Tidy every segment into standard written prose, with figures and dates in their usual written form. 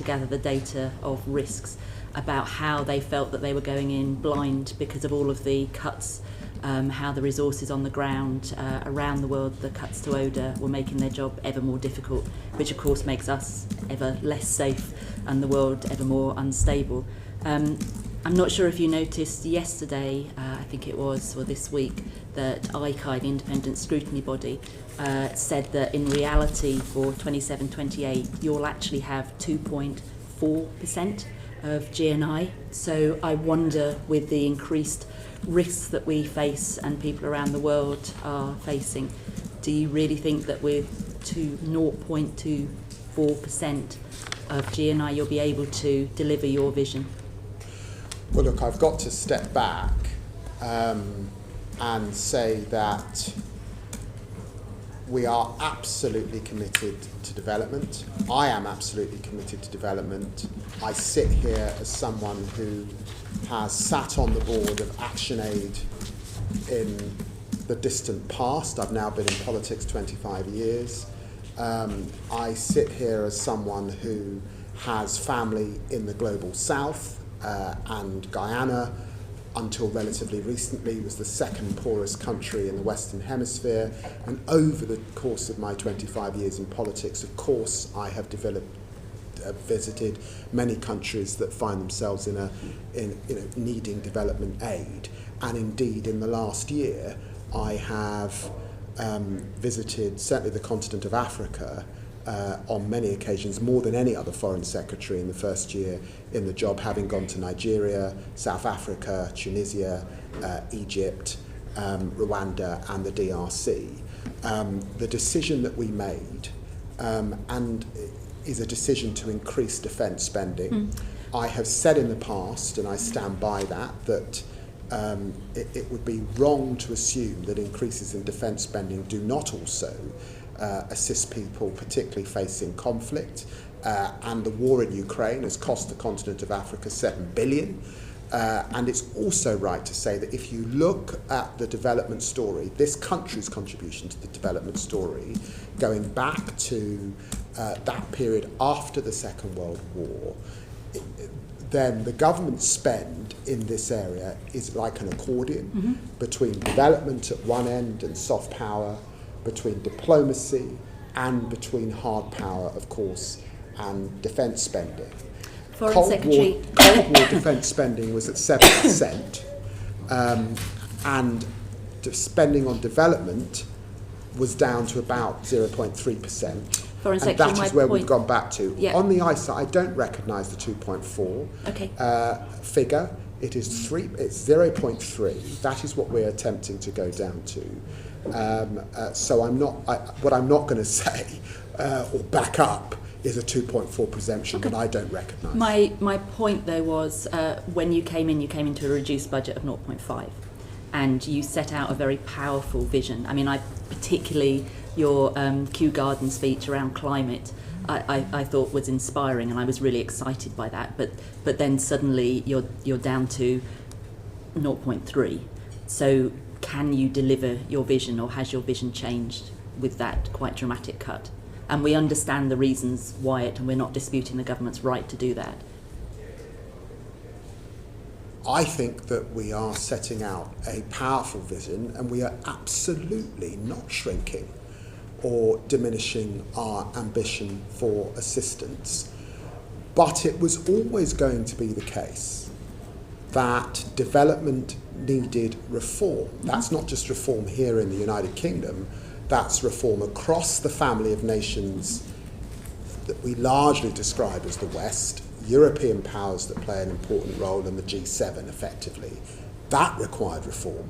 gather the data of risks about how they felt that they were going in blind because of all of the cuts, how the resources on the ground around the world, the cuts to ODA, were making their job ever more difficult, which of course makes us ever less safe and the world ever more unstable. I'm not sure if you noticed yesterday, I think it was, or this week, that ICAI, the independent scrutiny body, said that in reality for 27-28 you'll actually have 2.4% of GNI. So I wonder, with the increased risks that we face and people around the world are facing, do you really think that with 0.24% of GNI you'll be able to deliver your vision? Well, look, I've got to step back and say that we are absolutely committed to development. I am absolutely committed to development. I sit here as someone who has sat on the board of ActionAid in the distant past. I've now been in politics 25 years. I sit here as someone who has family in the global south, and Guyana, until relatively recently, was the second poorest country in the Western Hemisphere. And over the course of my 25 years in politics, of course, I have visited many countries that find themselves in needing development aid. And indeed, in the last year, I have visited certainly the continent of Africa on many occasions, more than any other foreign secretary in the first year in the job, having gone to Nigeria, South Africa, Tunisia, Egypt, Rwanda and the DRC. The decision that we made and is a decision to increase defence spending. I have said in the past, and I stand by that it would be wrong to assume that increases in defence spending do not also assist people, particularly facing conflict. And the war in Ukraine has cost the continent of Africa $7 billion. And it's also right to say that if you look at the development story, this country's contribution to the development story, going back to that period after the Second World War, then the government spend in this area is like an accordion between development at one end and soft power, between diplomacy and between hard power, of course, and defence spending. Cold War defence spending was at 7%, and spending on development was down to about 0.3%. And that is where we've gone back to. Yeah. On the ISA, I don't recognise the 2.4 figure. It is it's 0.3. That is what we're attempting to go down to. So what I'm not going to say or back up is a 2.4 presumption that I don't recognise. My point though was when you came into a reduced budget of 0.5, and you set out a very powerful vision. I mean, particularly your Kew Garden speech around climate, I thought was inspiring, and I was really excited by that. But then suddenly you're down to 0.3. So can you deliver your vision, or has your vision changed with that quite dramatic cut? And we understand the reasons why and we're not disputing the government's right to do that. I think that we are setting out a powerful vision, and we are absolutely not shrinking or diminishing our ambition for assistance. But it was always going to be the case that development needed reform. That's not just reform here in the United Kingdom, that's reform across the family of nations that we largely describe as the West, European powers that play an important role in the G7 effectively. That required reform.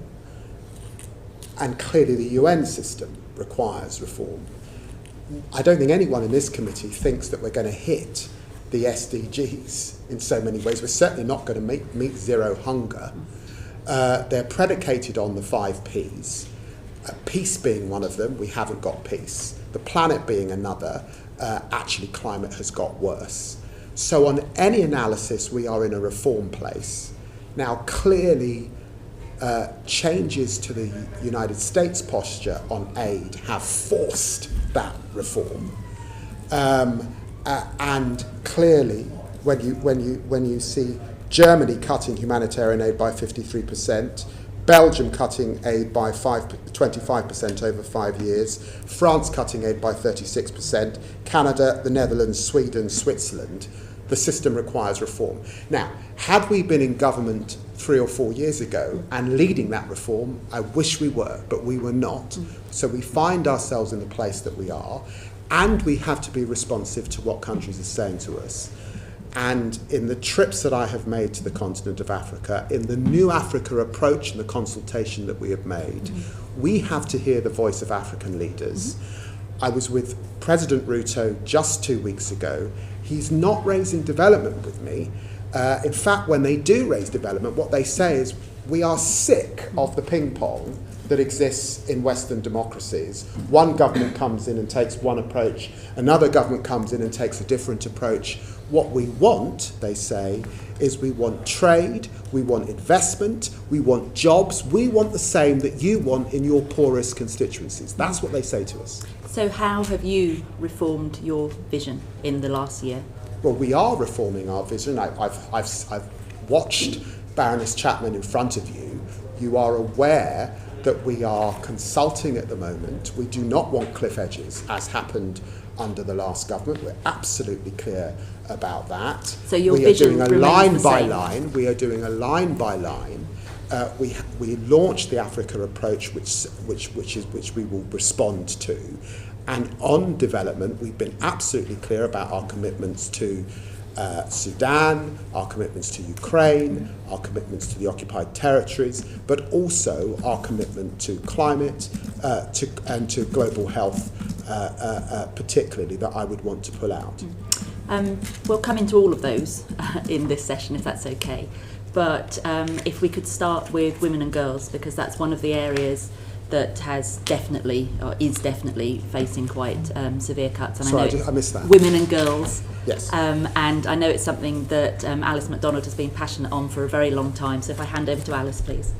And clearly the UN system requires reform. I don't think anyone in this committee thinks that we're going to hit the SDGs in so many ways. We're certainly not going to meet zero hunger. They're predicated on the 5 Ps. Peace being one of them, we haven't got peace. The planet being another, actually climate has got worse. So on any analysis, we are in a reform place. Now clearly, changes to the United States posture on aid have forced that reform. And clearly, when you see Germany cutting humanitarian aid by 53%, Belgium cutting aid by 25% over 5 years, France cutting aid by 36%, Canada, the Netherlands, Sweden, Switzerland, the system requires reform. Now, had we been in government 3 or 4 years ago and leading that reform, I wish we were, but we were not. So we find ourselves in the place that we are, and we have to be responsive to what countries are saying to us. And in the trips that I have made to the continent of Africa, in the New Africa approach and the consultation that we have made, we have to hear the voice of African leaders. I was with President Ruto just 2 weeks ago. He's not raising development with me. In fact, when they do raise development, what they say is, we are sick of the ping pong that exists in Western democracies. One government comes in and takes one approach, another government comes in and takes a different approach. What we want, they say, is we want trade, we want investment, we want jobs, we want the same that you want in your poorest constituencies. That's what they say to us. So how have you reformed your vision in the last year? Well, we are reforming our vision. I've watched Baroness Chapman in front of you. You are aware that we are consulting at the moment. We do not want cliff edges, as happened under the last government. We're absolutely clear about that. So your vision we are doing a remains line the by same. line. We are doing a line by line. We launched the Africa approach, which we will respond to. And on development, we've been absolutely clear about our commitments to Sudan, our commitments to Ukraine, our commitments to the occupied territories, but also our commitment to climate and to global health, particularly, that I would want to pull out. We'll come into all of those in this session, if that's okay. But if we could start with women and girls, because that's one of the areas that has definitely, or is definitely, facing quite severe cuts. And Sorry, I missed that. Women and girls. Yes. And I know it's something that Alice MacDonald has been passionate on for a very long time. So if I hand over to Alice, please.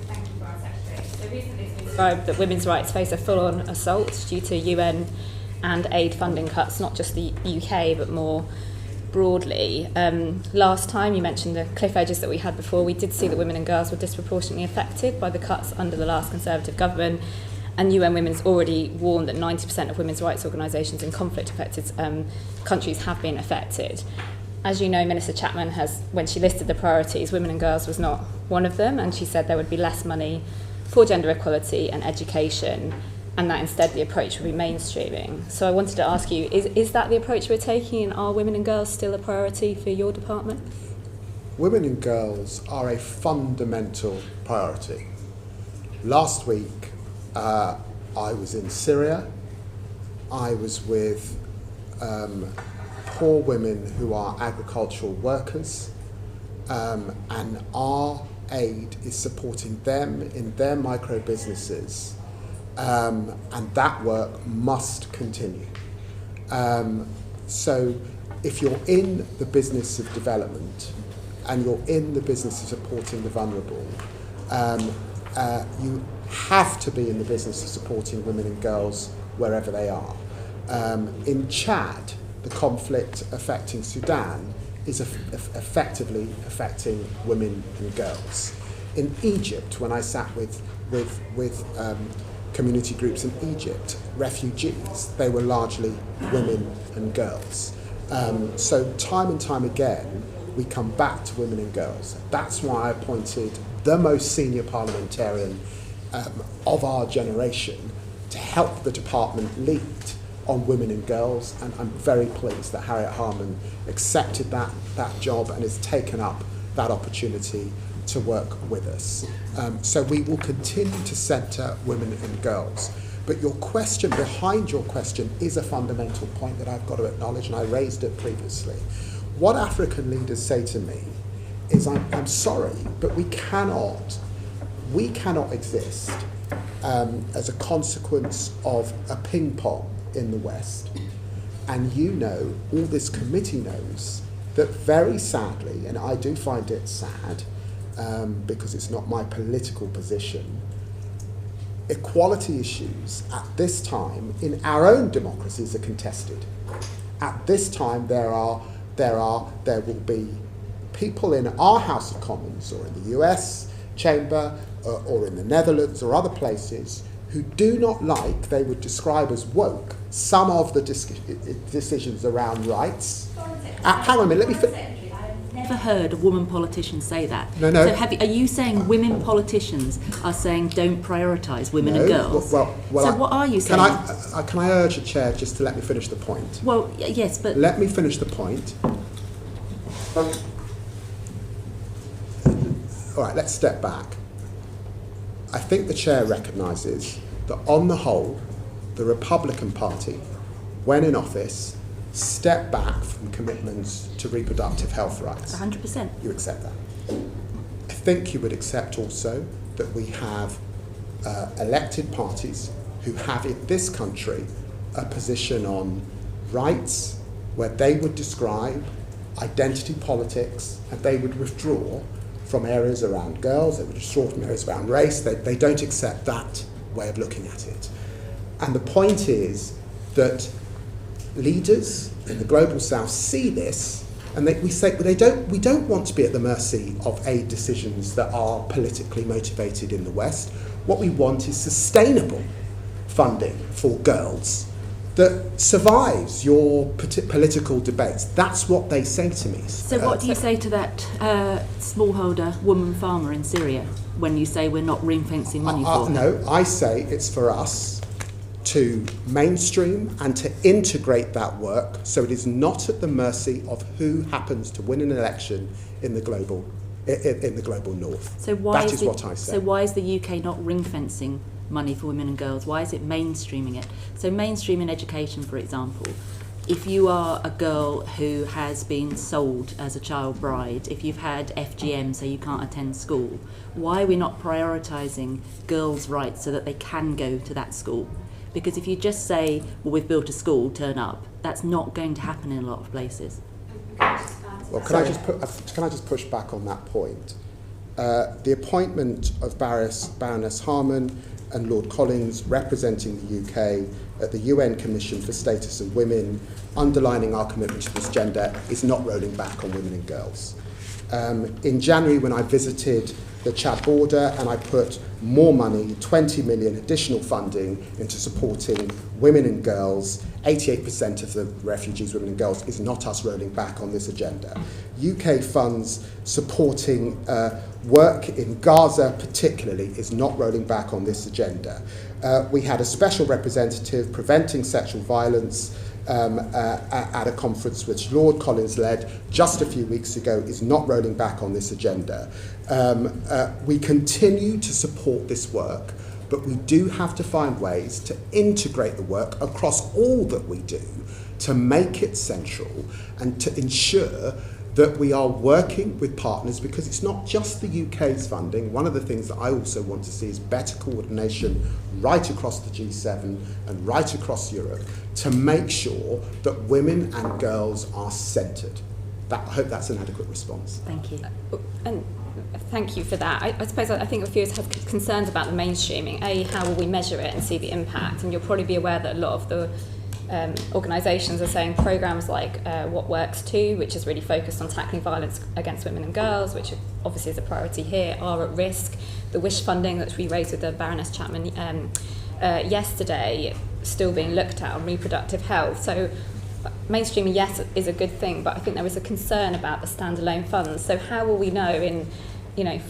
Thank you, Foreign Secretary. So recently it's been described that women's rights face a full-on assault due to UN and aid funding cuts, not just the UK, but more broadly. Last time you mentioned the cliff edges that we had before. We did see that women and girls were disproportionately affected by the cuts under the last Conservative government, and UN Women's already warned that 90% of women's rights organisations in conflict-affected countries have been affected. As you know, Minister Chapman has, when she listed the priorities, women and girls was not one of them, and she said there would be less money for gender equality and education, and that instead the approach would be mainstreaming. So I wanted to ask you, is that the approach we're taking, and are women and girls still a priority for your department? Women and girls are a fundamental priority. Last week, I was in Syria. I was with poor women who are agricultural workers, and our aid is supporting them in their micro businesses. And that work must continue. So if you're in the business of development and you're in the business of supporting the vulnerable, you have to be in the business of supporting women and girls wherever they are. In Chad, the conflict affecting Sudan is effectively affecting women and girls. In Egypt, when I sat with community groups in Egypt, refugees, they were largely women and girls. So time and time again, we come back to women and girls. That's why I appointed the most senior parliamentarian of our generation to help the department lead on women and girls, and I'm very pleased that Harriet Harman accepted that job and has taken up that opportunity to work with us. So we will continue to centre women and girls. But your question, behind your question, is a fundamental point that I've got to acknowledge, and I raised it previously. What African leaders say to me is, I'm sorry, but we cannot exist as a consequence of a ping pong in the West. And you know, all this committee knows, that very sadly, and I do find it sad, because it's not my political position, equality issues at this time in our own democracies are contested. At this time, there will be people in our House of Commons or in the US chamber or in the Netherlands or other places who do not like, they would describe as woke, some of the decisions around rights. Hang on a minute, let me finish. Never heard a woman politician say that. No. So are you saying women politicians are saying don't prioritise women and girls? Well, so what are you saying? Can I urge the chair just to let me finish the point? Well, yes, but... Let me finish the point. All right, let's step back. I think the chair recognises that on the whole, the Republican Party, when in office, stepped back from commitments to reproductive health rights. 100%. You accept that. I think you would accept also that we have elected parties who have in this country a position on rights where they would describe identity politics and they would withdraw from areas around girls, they would withdraw from areas around race. They don't accept that way of looking at it. And the point is that leaders in the global south see this and we say we don't want to be at the mercy of aid decisions that are politically motivated in the West. What we want is sustainable funding for girls that survives your political debates. That's what they say to me. So what do you say to that smallholder woman farmer in Syria when you say we're not ring-fencing money for her? No, I say it's for us to mainstream and to integrate that work so it is not at the mercy of who happens to win an election in the global north. So why that is what I say. So why is the UK not ring-fencing money for women and girls? Why is it mainstreaming it? So mainstream in education, for example, if you are a girl who has been sold as a child bride, if you've had FGM so you can't attend school, why are we not prioritising girls' rights so that they can go to that school? Because if you just say, well, we've built a school, turn up, that's not going to happen in a lot of places. Well, can I just push back on that point? The appointment of Baroness Harman and Lord Collins representing the UK at the UN Commission for Status of Women, underlining our commitment to this gender, is not rolling back on women and girls. In January, when I visited the Chad border and I put more money, 20 million additional funding into supporting women and girls, 88% of the refugees, women and girls, is not us rolling back on this agenda. UK funds supporting work in Gaza particularly is not rolling back on this agenda. We had a special representative preventing sexual violence at a conference which Lord Collins led just a few weeks ago, is not rolling back on this agenda. We continue to support this work, but we do have to find ways to integrate the work across all that we do to make it central and to ensure that we are working with partners, because it's not just the UK's funding. One of the things that I also want to see is better coordination right across the G7 and right across Europe to make sure that women and girls are centred. I hope that's an adequate response. Thank you. And thank you for that. I suppose I think a few of us have concerns about the mainstreaming. How will we measure it and see the impact? And you'll probably be aware that a lot of the organisations are saying programmes like What Works Too, which is really focused on tackling violence against women and girls, which obviously is a priority here, are at risk. The WISH funding, which we raised with the Baroness Chapman yesterday, still being looked at on reproductive health. So mainstreaming, yes, is a good thing, but I think there is a concern about the standalone funds. So how will we know in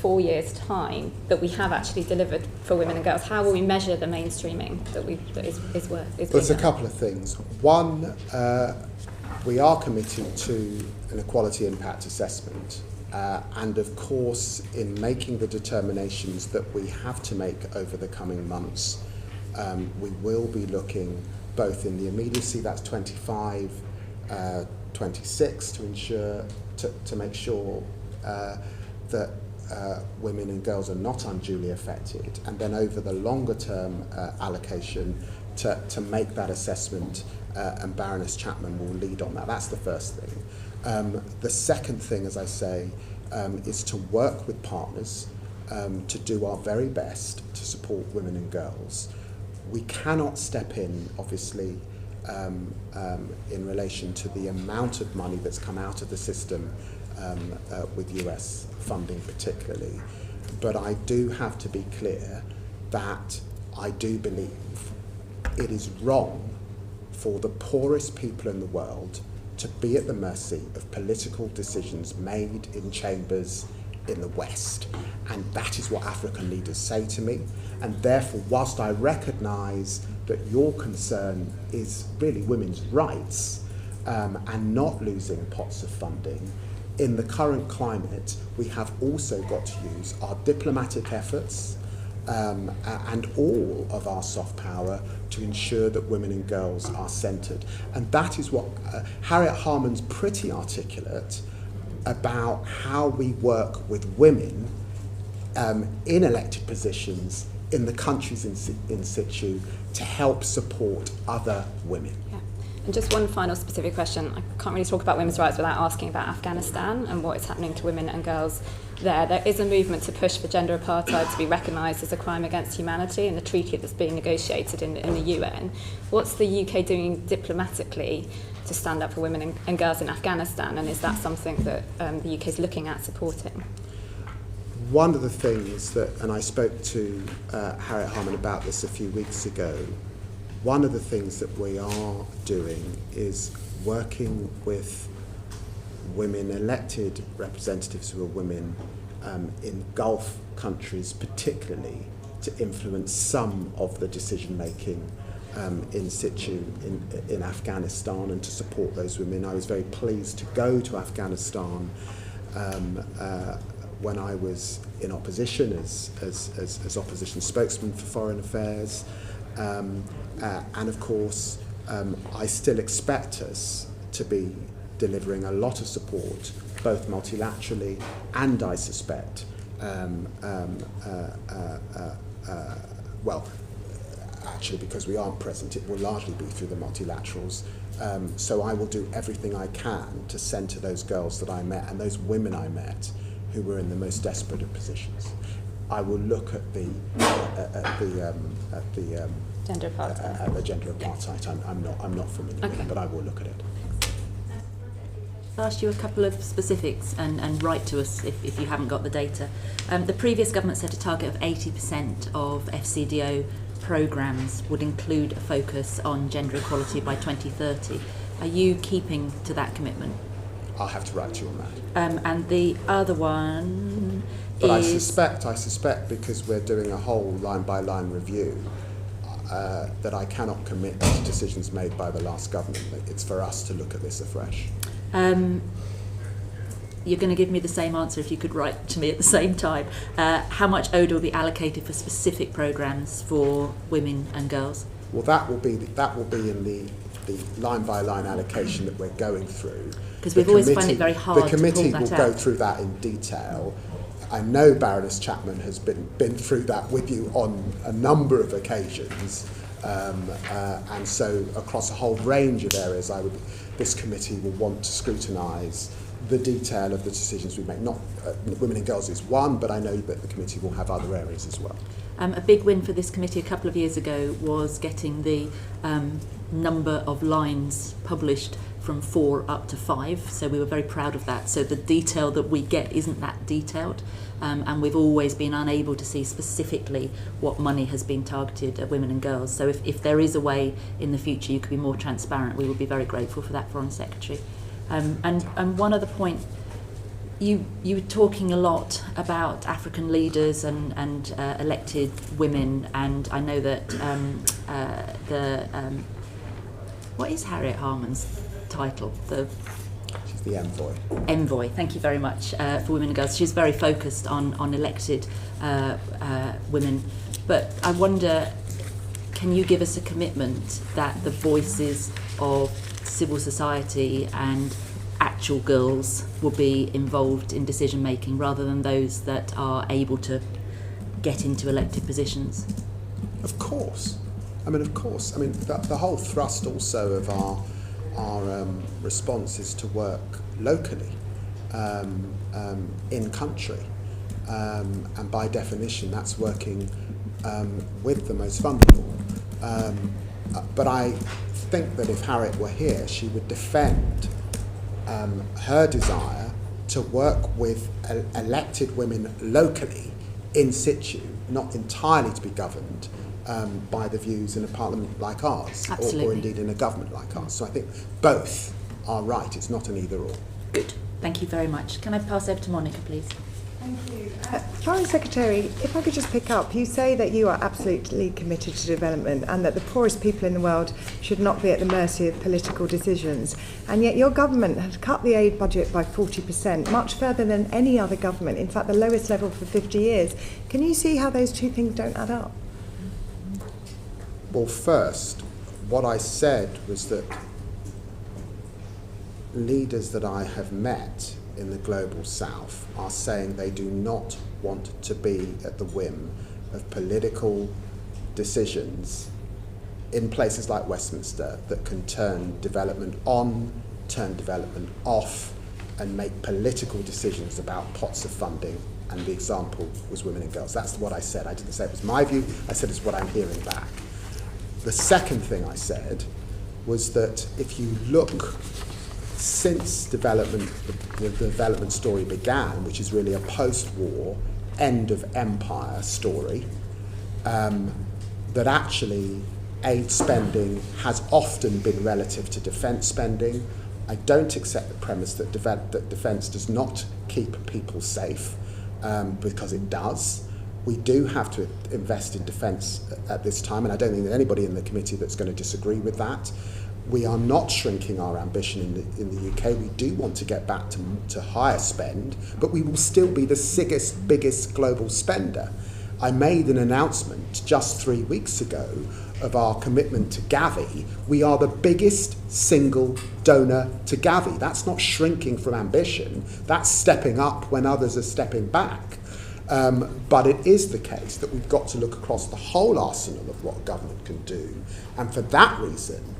4 years' time that we have actually delivered for women and girls? How will we measure the mainstreaming that is worth? Well, there's a couple of things. One, we are committed to an equality impact assessment, and of course, in making the determinations that we have to make over the coming months, we will be looking both in the immediacy, that's 25, 26, to ensure to make sure that women and girls are not unduly affected, and then over the longer term allocation to make that assessment, and Baroness Chapman will lead on that. That's the first thing. The second thing, as I say, is to work with partners to do our very best to support women and girls. We cannot step in, obviously, in relation to the amount of money that's come out of the system with US funding particularly. But I do have to be clear that I do believe it is wrong for the poorest people in the world to be at the mercy of political decisions made in chambers in the West. And that is what African leaders say to me. And therefore, whilst I recognise that your concern is really women's rights and not losing pots of funding, in the current climate, we have also got to use our diplomatic efforts and all of our soft power to ensure that women and girls are centred. And that is what Harriet Harman's pretty articulate about how we work with women in elected positions in the countries in situ to help support other women. Yeah. And just one final specific question. I can't really talk about women's rights without asking about Afghanistan and what is happening to women and girls there. There is a movement to push for gender apartheid to be recognised as a crime against humanity in the treaty that's being negotiated in the UN. What's the UK doing diplomatically to stand up for women and girls in Afghanistan, and is that something that the UK is looking at supporting? One of the things that, and I spoke to Harriet Harman about this a few weeks ago, one of the things that we are doing is working with women, elected representatives who are women in Gulf countries particularly, to influence some of the decision making in situ in Afghanistan and to support those women. I was very pleased to go to Afghanistan when I was in opposition as opposition spokesman for foreign affairs. And of course, I still expect us to be delivering a lot of support, both multilaterally and, I suspect, well, actually, because we aren't present, it will largely be through the multilaterals. So I will do everything I can to centre those girls that I met and those women I met who were in the most desperate of positions. I will look at the Gender apartheid. At the gender apartheid. I'm not familiar with it, but I will look at it. I'll ask you a couple of specifics and write to us if you haven't got the data. The previous government set a target of 80% of FCDO programmes would include a focus on gender equality by 2030. Are you keeping to that commitment? I'll have to write to you on that. And the other one but is... I suspect because we're doing a whole line-by-line review, that I cannot commit to decisions made by the last government. It's for us to look at this afresh. You're going to give me the same answer if you could write to me at the same time. How much ODA will be allocated for specific programmes for women and girls? Well, that will be in the line-by-line allocation that we're going through. Because we've always found it very hard to pull that out. The committee will go through that in detail. I know Baroness Chapman has been through that with you on a number of occasions, and so across a whole range of areas, this committee will want to scrutinise the detail of the decisions we make. Not women and girls is one, but I know that the committee will have other areas as well. A big win for this committee a couple of years ago was getting the number of lines published from 4 up to 5, so we were very proud of that. So the detail that we get isn't that detailed, and we've always been unable to see specifically what money has been targeted at women and girls. So if there is a way in the future you could be more transparent, we would be very grateful for that, Foreign Secretary. And one other point, you were talking a lot about African leaders and elected women, and I know that what is Harriet Harman's title? She's the envoy. Envoy. Thank you very much for women and girls. She's very focused on elected women, but I wonder, can you give us a commitment that the voices of civil society and actual girls will be involved in decision making rather than those that are able to get into elected positions? Of course. The whole thrust also of our response is to work locally, in country, and by definition that's working with the most vulnerable. But I think that if Harriet were here, she would defend her desire to work with elected women locally in situ, not entirely to be governed by the views in a parliament like ours, or indeed in a government like ours. So I think both are right. It's not an either or. Good. Thank you very much. Can I pass over to Monica, please? Thank you. Foreign Secretary, if I could just pick up, you say that you are absolutely committed to development and that the poorest people in the world should not be at the mercy of political decisions. And yet your government has cut the aid budget by 40%, much further than any other government, in fact the lowest level for 50 years. Can you see how those two things don't add up? Well, first, what I said was that leaders that I have met in the global south are saying they do not want to be at the whim of political decisions in places like Westminster that can turn development on, turn development off, and make political decisions about pots of funding. And the example was women and girls. That's what I said. I didn't say it was my view. I said it's what I'm hearing back. The second thing I said was that if you look since development, the development story began, which is really a post-war, end of empire story, that actually aid spending has often been relative to defence spending. I don't accept the premise that defence does not keep people safe, because it does. We do have to invest in defence at this time, and I don't think there's anybody in the committee that's going to disagree with that. We are not shrinking our ambition in the UK. We do want to get back to higher spend, but we will still be the biggest global spender. I made an announcement just 3 weeks ago of our commitment to Gavi. We are the biggest single donor to Gavi. That's not shrinking from ambition. That's stepping up when others are stepping back. But it is the case that we've got to look across the whole arsenal of what government can do. And for that reason,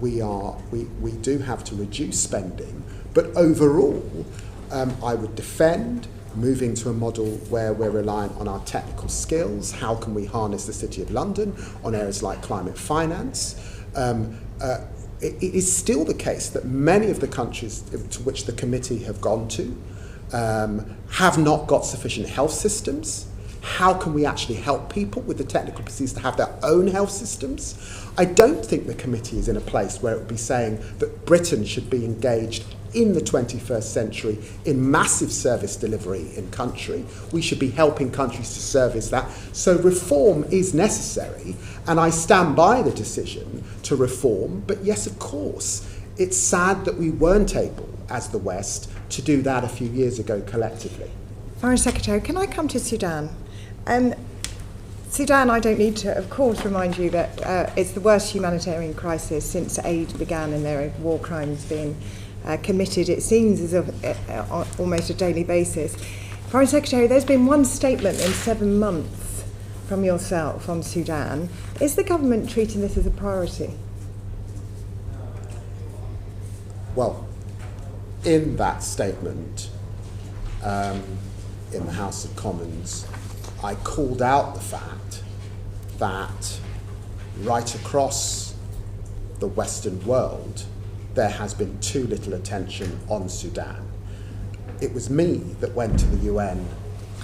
we do have to reduce spending. But overall, I would defend moving to a model where we're reliant on our technical skills. How can we harness the City of London on areas like climate finance? It is still the case that many of the countries to which the committee have gone to have not got sufficient health systems. How can we actually help people with the technical procedures to have their own health systems? I don't think the committee is in a place where it would be saying that Britain should be engaged in the 21st century in massive service delivery in country. We should be helping countries to service that. So reform is necessary, and I stand by the decision to reform. But yes, of course, it's sad that we weren't able, as the West, to do that a few years ago collectively. Foreign Secretary, can I come to Sudan? Sudan, I don't need to, of course, remind you that it's the worst humanitarian crisis since aid began, and there are war crimes being committed, it seems, as of almost a daily basis. Foreign Secretary, there's been one statement in 7 months from yourself on Sudan. Is the government treating this as a priority? Well, in that statement in the House of Commons, I called out the fact that right across the Western world, there has been too little attention on Sudan. It was me that went to the UN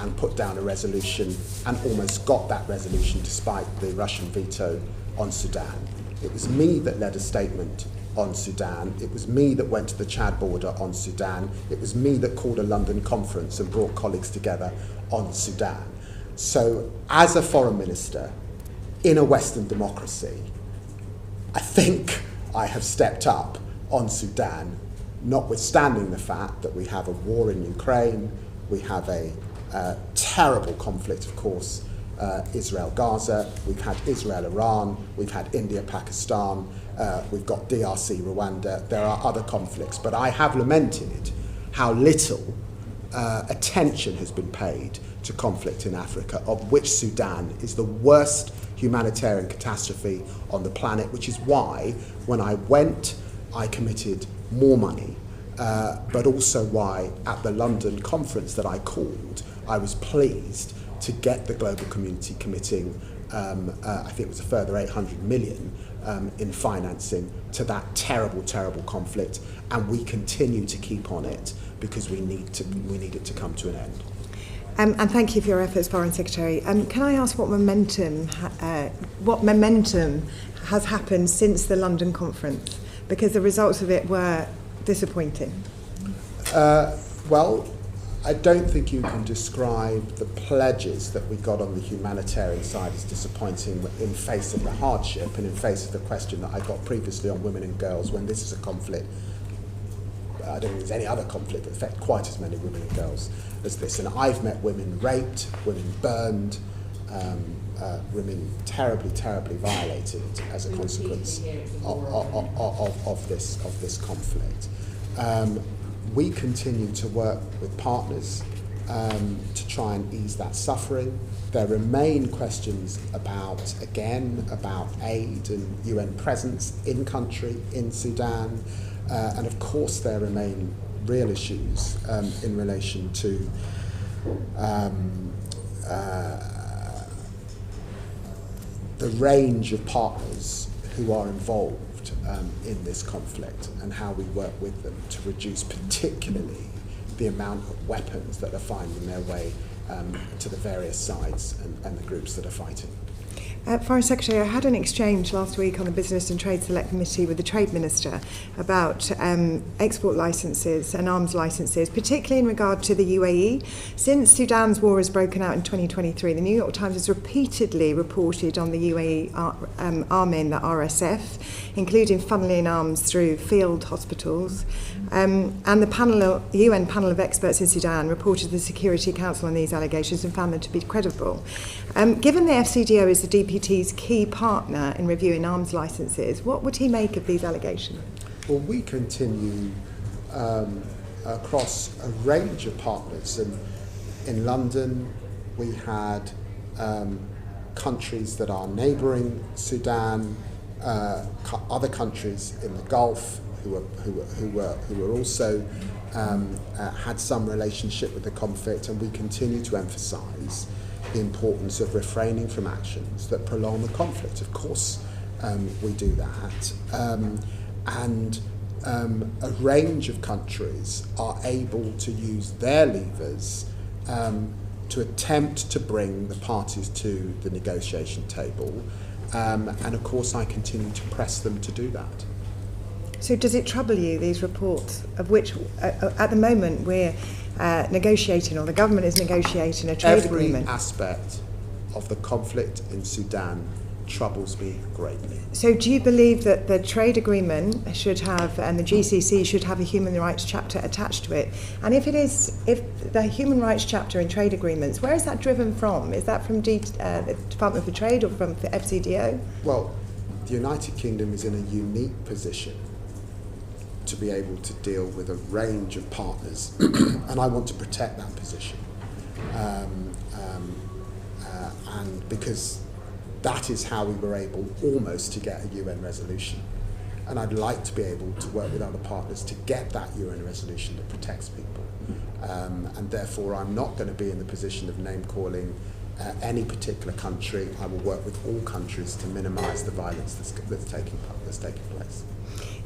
and put down a resolution and almost got that resolution despite the Russian veto on Sudan. It was me that led a statement on Sudan. It was me that went to the Chad border on Sudan. It was me that called a London conference and brought colleagues together on Sudan. So as a foreign minister in a Western democracy, I think I have stepped up on Sudan, notwithstanding the fact that we have a war in Ukraine, we have a terrible conflict, of course, Israel-Gaza, we've had Israel-Iran, we've had India-Pakistan, we've got DRC, Rwanda, there are other conflicts, but I have lamented how little attention has been paid to conflict in Africa, of which Sudan is the worst humanitarian catastrophe on the planet, which is why when I went, I committed more money, but also why at the London conference that I called, I was pleased to get the global community committing I think it was a further 800 million in financing to that terrible, terrible conflict, and we continue to keep on it because we need it to come to an end. And thank you for your efforts, Foreign Secretary. Can I ask what momentum has happened since the London conference? Because the results of it were disappointing. Well, I don't think you can describe the pledges that we got on the humanitarian side as disappointing in face of the hardship and in face of the question that I got previously on women and girls when this is a conflict. I don't think there's any other conflict that affects quite as many women and girls as this. And I've met women raped, women burned, women terribly, terribly violated as a consequence of this conflict. We continue to work with partners to try and ease that suffering. There remain questions about aid and UN presence in country, in Sudan, and of course there remain real issues in relation to the range of partners who are involved in this conflict and how we work with them to reduce particularly the amount of weapons that are finding their way to the various sides and the groups that are fighting. Foreign Secretary, I had an exchange last week on the Business and Trade Select Committee with the Trade Minister about export licences and arms licences, particularly in regard to the UAE. Since Sudan's war has broken out in 2023, the New York Times has repeatedly reported on the UAE arming the RSF, including funneling arms through field hospitals. And the UN panel of experts in Sudan reported to the Security Council on these allegations and found them to be credible. Given the FCDO is the DPT's key partner in reviewing arms licences, what would he make of these allegations? Well, we continue across a range of partners. And in London, we had countries that are neighbouring Sudan, other countries in the Gulf who were also had some relationship with the conflict, and we continue to emphasise the importance of refraining from actions that prolong the conflict. Of course, we do that. And a range of countries are able to use their levers to attempt to bring the parties to the negotiation table. And of course, I continue to press them to do that. So does it trouble you, these reports, of which at the moment we're negotiating, or the government is negotiating a trade agreement? Every aspect of the conflict in Sudan troubles me greatly. So do you believe that the trade agreement should have, and the GCC should have, a human rights chapter attached to it? And if the human rights chapter in trade agreements, where is that driven from? Is that from the Department for Trade or from the FCDO? Well, the United Kingdom is in a unique position to be able to deal with a range of partners, and I want to protect that position. And because that is how we were able almost to get a UN resolution. And I'd like to be able to work with other partners to get that UN resolution that protects people. And therefore I'm not going to be in the position of name-calling any particular country. I will work with all countries to minimise the violence that's taking place.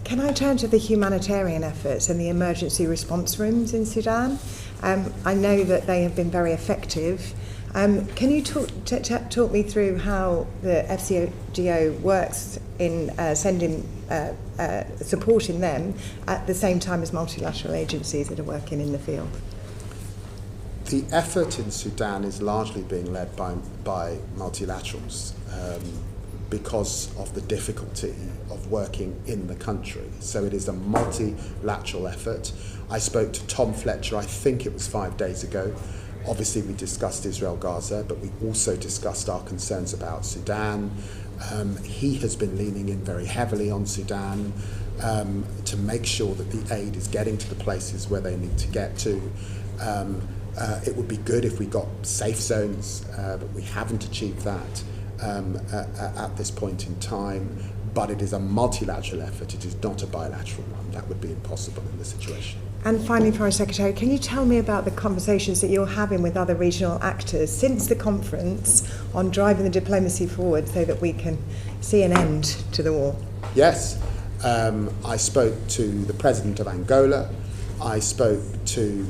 Can I turn to the humanitarian efforts and the emergency response rooms in Sudan? I know that they have been very effective. Can you talk me through how the FCDO works in supporting them at the same time as multilateral agencies that are working in the field? The effort in Sudan is largely being led by multilaterals because of the difficulty of working in the country. So it is a multilateral effort. I spoke to Tom Fletcher, I think it was 5 days ago. Obviously we discussed Israel-Gaza, but we also discussed our concerns about Sudan. He has been leaning in very heavily on Sudan to make sure that the aid is getting to the places where they need to get to. It would be good if we got safe zones, but we haven't achieved that at this point in time. But it is a multilateral effort, it is not a bilateral one. That would be impossible in this situation. And finally, Foreign Secretary, can you tell me about the conversations that you're having with other regional actors since the conference on driving the diplomacy forward so that we can see an end to the war? Yes, I spoke to the President of Angola, I spoke to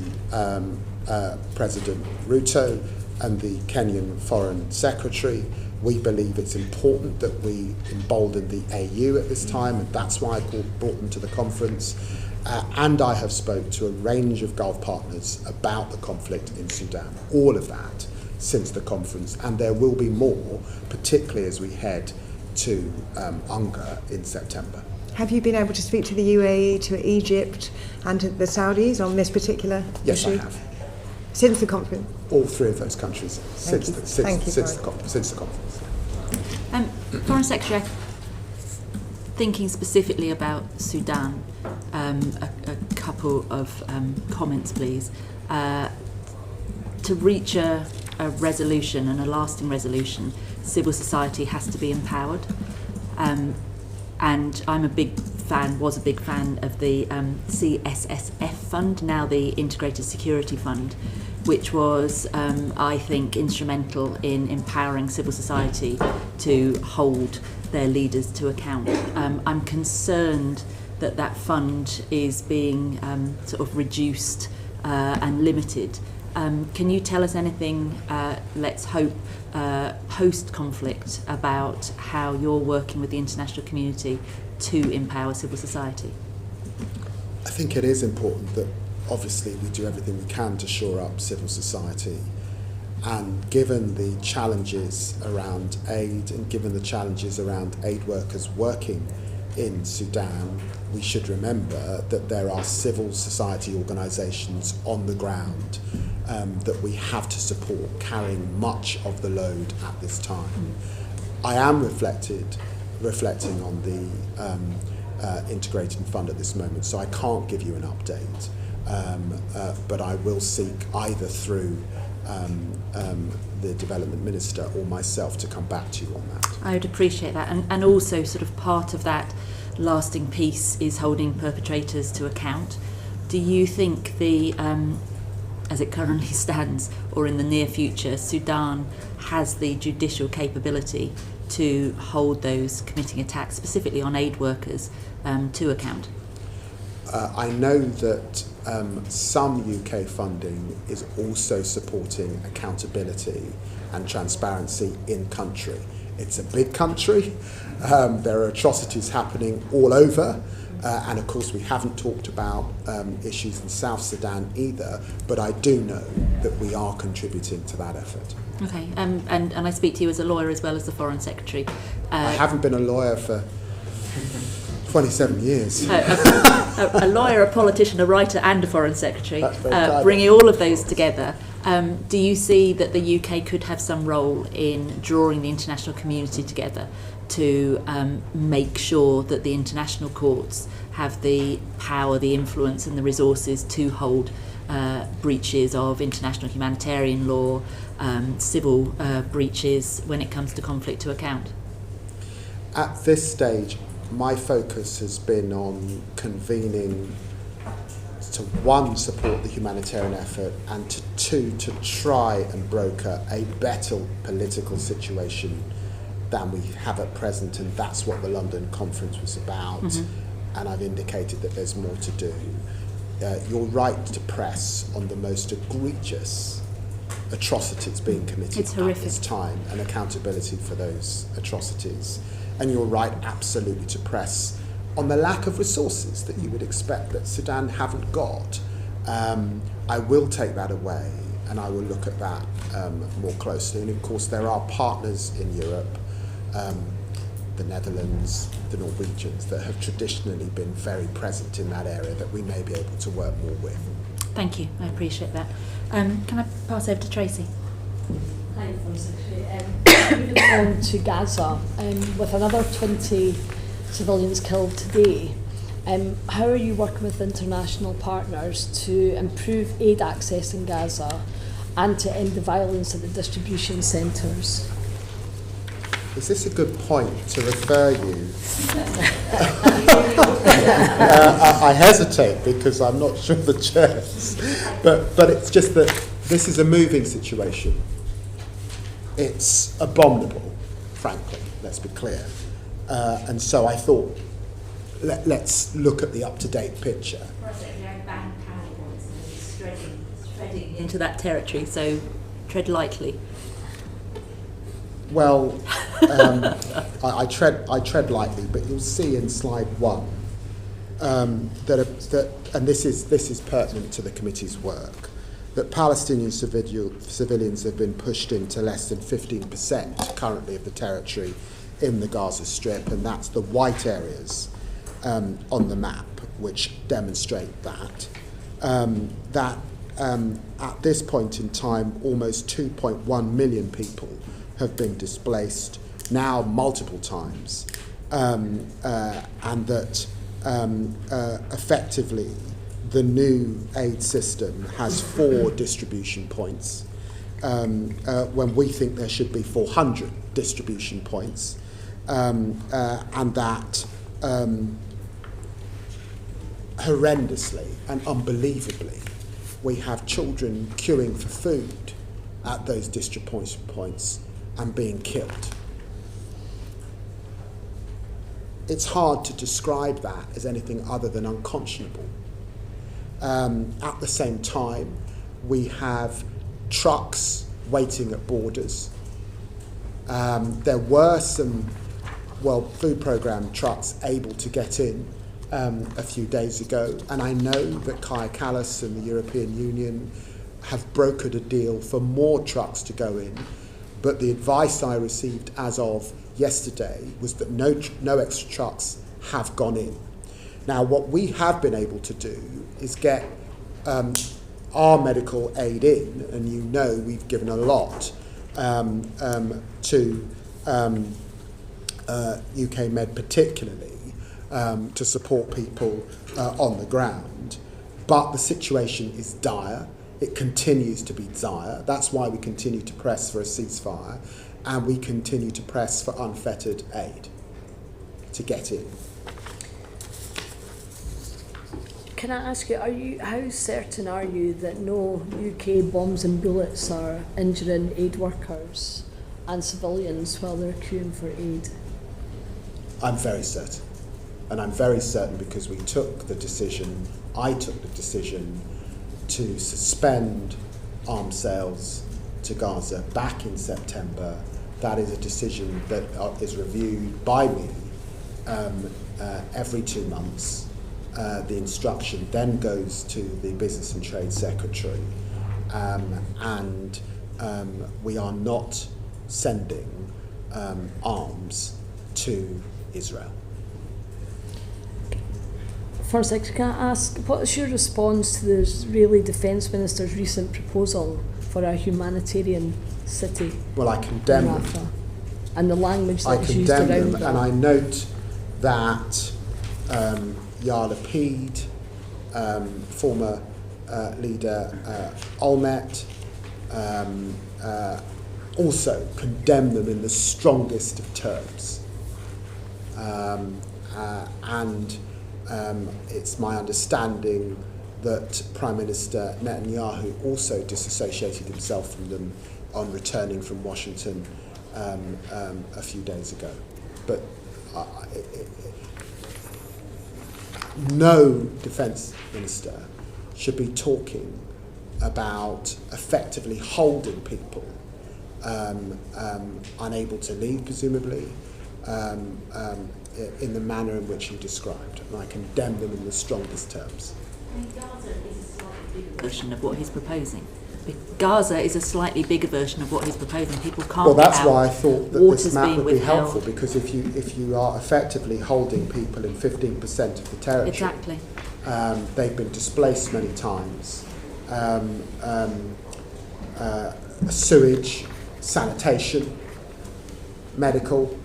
President Ruto and the Kenyan Foreign Secretary. We believe it's important that we embolden the AU at this time, and that's why I brought them to the conference. And I have spoke to a range of Gulf partners about the conflict in Sudan, all of that since the conference, and there will be more, particularly as we head to UNGA in September. Have you been able to speak to the UAE, to Egypt and to the Saudis on this particular Yes, issue? I have. Since the conference? All three of those countries since the conference. Foreign Secretary, thinking specifically about Sudan, a couple of comments, please. To reach a resolution and a lasting resolution, civil society has to be empowered. And I'm was a big fan of the CSSF fund, now the Integrated Security Fund, which was, I think, instrumental in empowering civil society to hold their leaders to account. I'm concerned that that fund is being sort of reduced and limited. Can you tell us anything, let's hope, post-conflict about how you're working with the international community to empower civil society? I think it is important that obviously we do everything we can to shore up civil society, and given the challenges around aid and given the challenges around aid workers working in Sudan, we should remember that there are civil society organisations on the ground that we have to support, carrying much of the load at this time. I am reflecting on the integrated fund at this moment, so I can't give you an update, but I will seek either through the Development Minister or myself to come back to you on that. I would appreciate that, and also sort of part of that lasting peace is holding perpetrators to account. Do you think as it currently stands, or in the near future, Sudan has the judicial capability to hold those committing attacks, specifically on aid workers, to account? I know that some UK funding is also supporting accountability and transparency in country. It's a big country, there are atrocities happening all over, and of course we haven't talked about issues in South Sudan either, but I do know that we are contributing to that effort. Okay, and I speak to you as a lawyer as well as the Foreign Secretary. I haven't been a lawyer for 27 years. A lawyer, a politician, a writer and a Foreign Secretary, bringing all of those together. Do you see that the UK could have some role in drawing the international community together to make sure that the international courts have the power, the influence and the resources to hold breaches of international humanitarian law, civil breaches when it comes to conflict to account? At this stage, my focus has been on convening to, one, support the humanitarian effort, and to two, to try and broker a better political situation than we have at present, and that's what the London conference was about. And I've indicated that there's more to do. You're right to press on the most egregious atrocities being committed at this time and accountability for those atrocities. And you're right absolutely to press on the lack of resources that you would expect that Sudan haven't got. I will take that away and I will look at that more closely. And of course there are partners in Europe, the Netherlands, the Norwegians, that have traditionally been very present in that area that we may be able to work more with. Thank you, I appreciate that. Can I pass over to Tracy? Hi, Foreign Secretary. Moving on to Gaza, with another 20 civilians killed today, how are you working with international partners to improve aid access in Gaza and to end the violence at the distribution centres? Is this a good point to refer you? I hesitate because I'm not sure the chairs. But it's just that this is a moving situation. It's abominable, frankly, let's be clear. And so I thought, let's look at the up-to-date picture. Treading into that territory, so tread lightly. Well, I tread lightly, but you'll see in slide 1 and this is pertinent to the committee's work, that Palestinian civilians have been pushed into less than 15% currently of the territory in the Gaza Strip, and that's the white areas on the map which demonstrate that. At this point in time, almost 2.1 million people have been displaced, now multiple times, and that effectively the new aid system has 4 distribution points, when we think there should be 400 distribution points, and that horrendously and unbelievably we have children queuing for food at those distribution points and being killed. It's hard to describe that as anything other than unconscionable. At the same time, we have trucks waiting at borders. There were some World Food Programme trucks able to get in a few days ago, and I know that Kaja Kallas and the European Union have brokered a deal for more trucks to go in, but the advice I received as of yesterday was that no extra trucks have gone in. Now, what we have been able to do is get our medical aid in, and you know we've given a lot to UK Med particularly, to support people on the ground. But the situation is dire. It continues to be dire. That's why we continue to press for a ceasefire, and we continue to press for unfettered aid to get in. Can I ask you, how certain are you that no UK bombs and bullets are injuring aid workers and civilians while they're queuing for aid? I'm very certain. And I'm very certain because I took the decision to suspend arms sales to Gaza back in September. That is a decision that is reviewed by me every 2 months. The instruction then goes to the Business and Trade Secretary, and we are not sending arms to Israel. Foreign Secretary, can I ask, what is your response to the Israeli Defence Minister's recent proposal for a humanitarian city? Well, I condemn Rafah, and the language I that is used condemn around them, that. and I note that Yair Lapid, former leader Olmert, also condemned them in the strongest of terms. And it's my understanding that Prime Minister Netanyahu also disassociated himself from them on returning from Washington a few days ago. But no defence minister should be talking about effectively holding people unable to leave, presumably, in the manner in which he described. And I condemn them in the strongest terms. Gaza is a slightly bigger version of what he's proposing. Gaza is a slightly bigger version of what he's proposing. People can't. Well, that's why I thought that this map would be withheld. helpful, because if you are effectively holding people in 15% of the territory, Exactly. They've been displaced many times. Sewage, sanitation, medical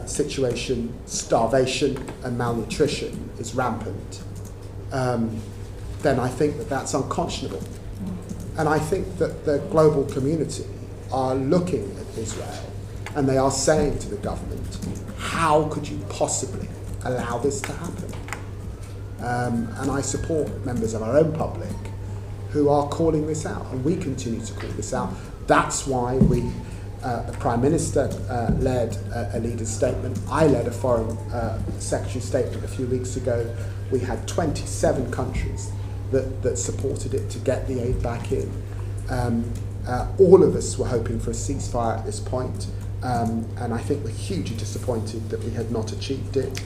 situation, starvation and malnutrition is rampant, then I think that that's unconscionable. And I think that the global community are looking at Israel and they are saying to the government, how could you possibly allow this to happen? And I support members of our own public who are calling this out, and we continue to call this out. That's why the Prime Minister led a leader's statement. I led a Foreign Secretary statement a few weeks ago. We had 27 countries that supported it to get the aid back in. All of us were hoping for a ceasefire at this point, and I think we're hugely disappointed that we had not achieved it.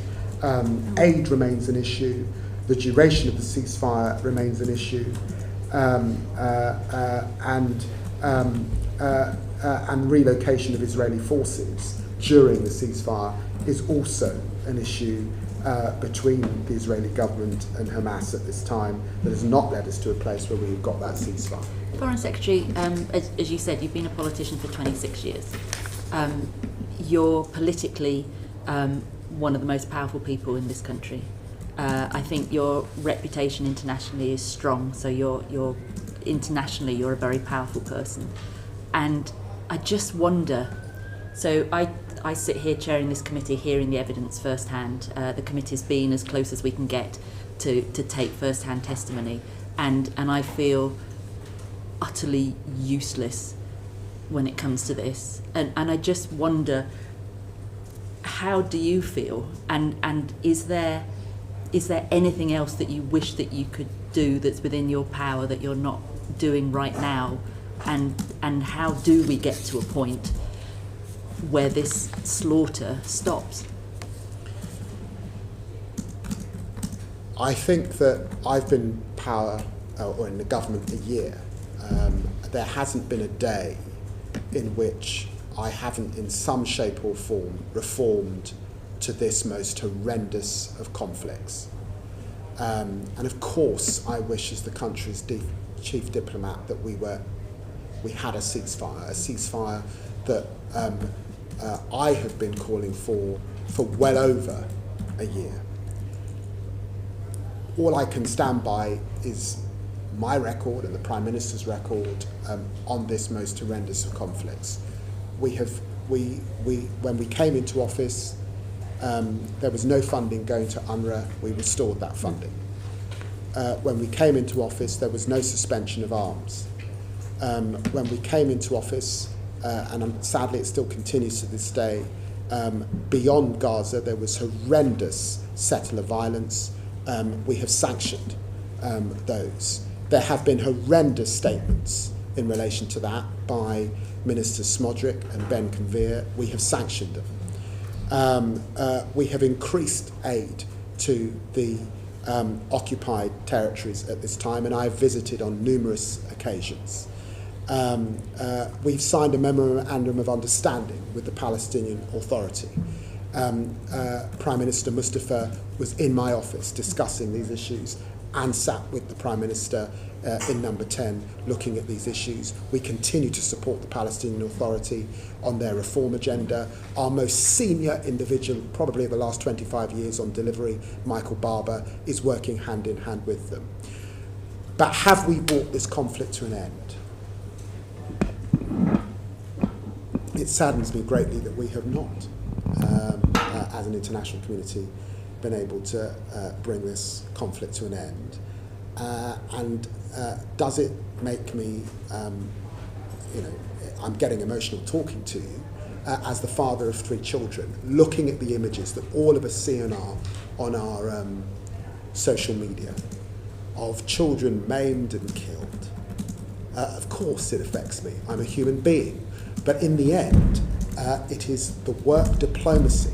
Aid remains an issue. The duration of the ceasefire remains an issue. And relocation of Israeli forces during the ceasefire is also an issue between the Israeli government and Hamas at this time that has not led us to a place where we've got that ceasefire. Foreign Secretary, as you said, you've been a politician for 26 years. You're politically one of the most powerful people in this country. I think your reputation internationally is strong, so you're internationally you're a very powerful person. And I just wonder, so I sit here chairing this committee, hearing the evidence firsthand. The committee's been as close as we can get to take firsthand testimony, and I feel utterly useless when it comes to this. And I just wonder, how do you feel? And is there anything else that you wish that you could do that's within your power that you're not doing right now? And how do we get to a point where this slaughter stops? I think that I've been in power or in the government a year. There hasn't been a day in which I haven't in some shape or form reformed to this most horrendous of conflicts. And of course I wish, as the country's chief diplomat, that we had a ceasefire that I have been calling for well over a year. All I can stand by is my record and the Prime Minister's record on this most horrendous of conflicts. When we came into office, there was no funding going to UNRWA. We restored that funding. When we came into office, there was no suspension of arms. When we came into office, and sadly it still continues to this day, beyond Gaza there was horrendous settler violence. We have sanctioned those. There have been horrendous statements in relation to that by Ministers Smodrick and Ben Conveer. We have sanctioned them. We have increased aid to the occupied territories at this time, and I have visited on numerous occasions. We've signed a memorandum of understanding with the Palestinian Authority. Prime Minister Mustafa was in my office discussing these issues and sat with the Prime Minister in number 10 looking at these issues. We continue to support the Palestinian Authority on their reform agenda. Our most senior individual, probably of the last 25 years on delivery, Michael Barber, is working hand in hand with them. But have we brought this conflict to an end? It saddens me greatly that we have not, as an international community, been able to bring this conflict to an end. And does it make me, I'm getting emotional talking to you, as the father of 3 children, looking at the images that all of us see on our social media of children maimed and killed. Of course it affects me. I'm a human being. But in the end, it is the work diplomatically,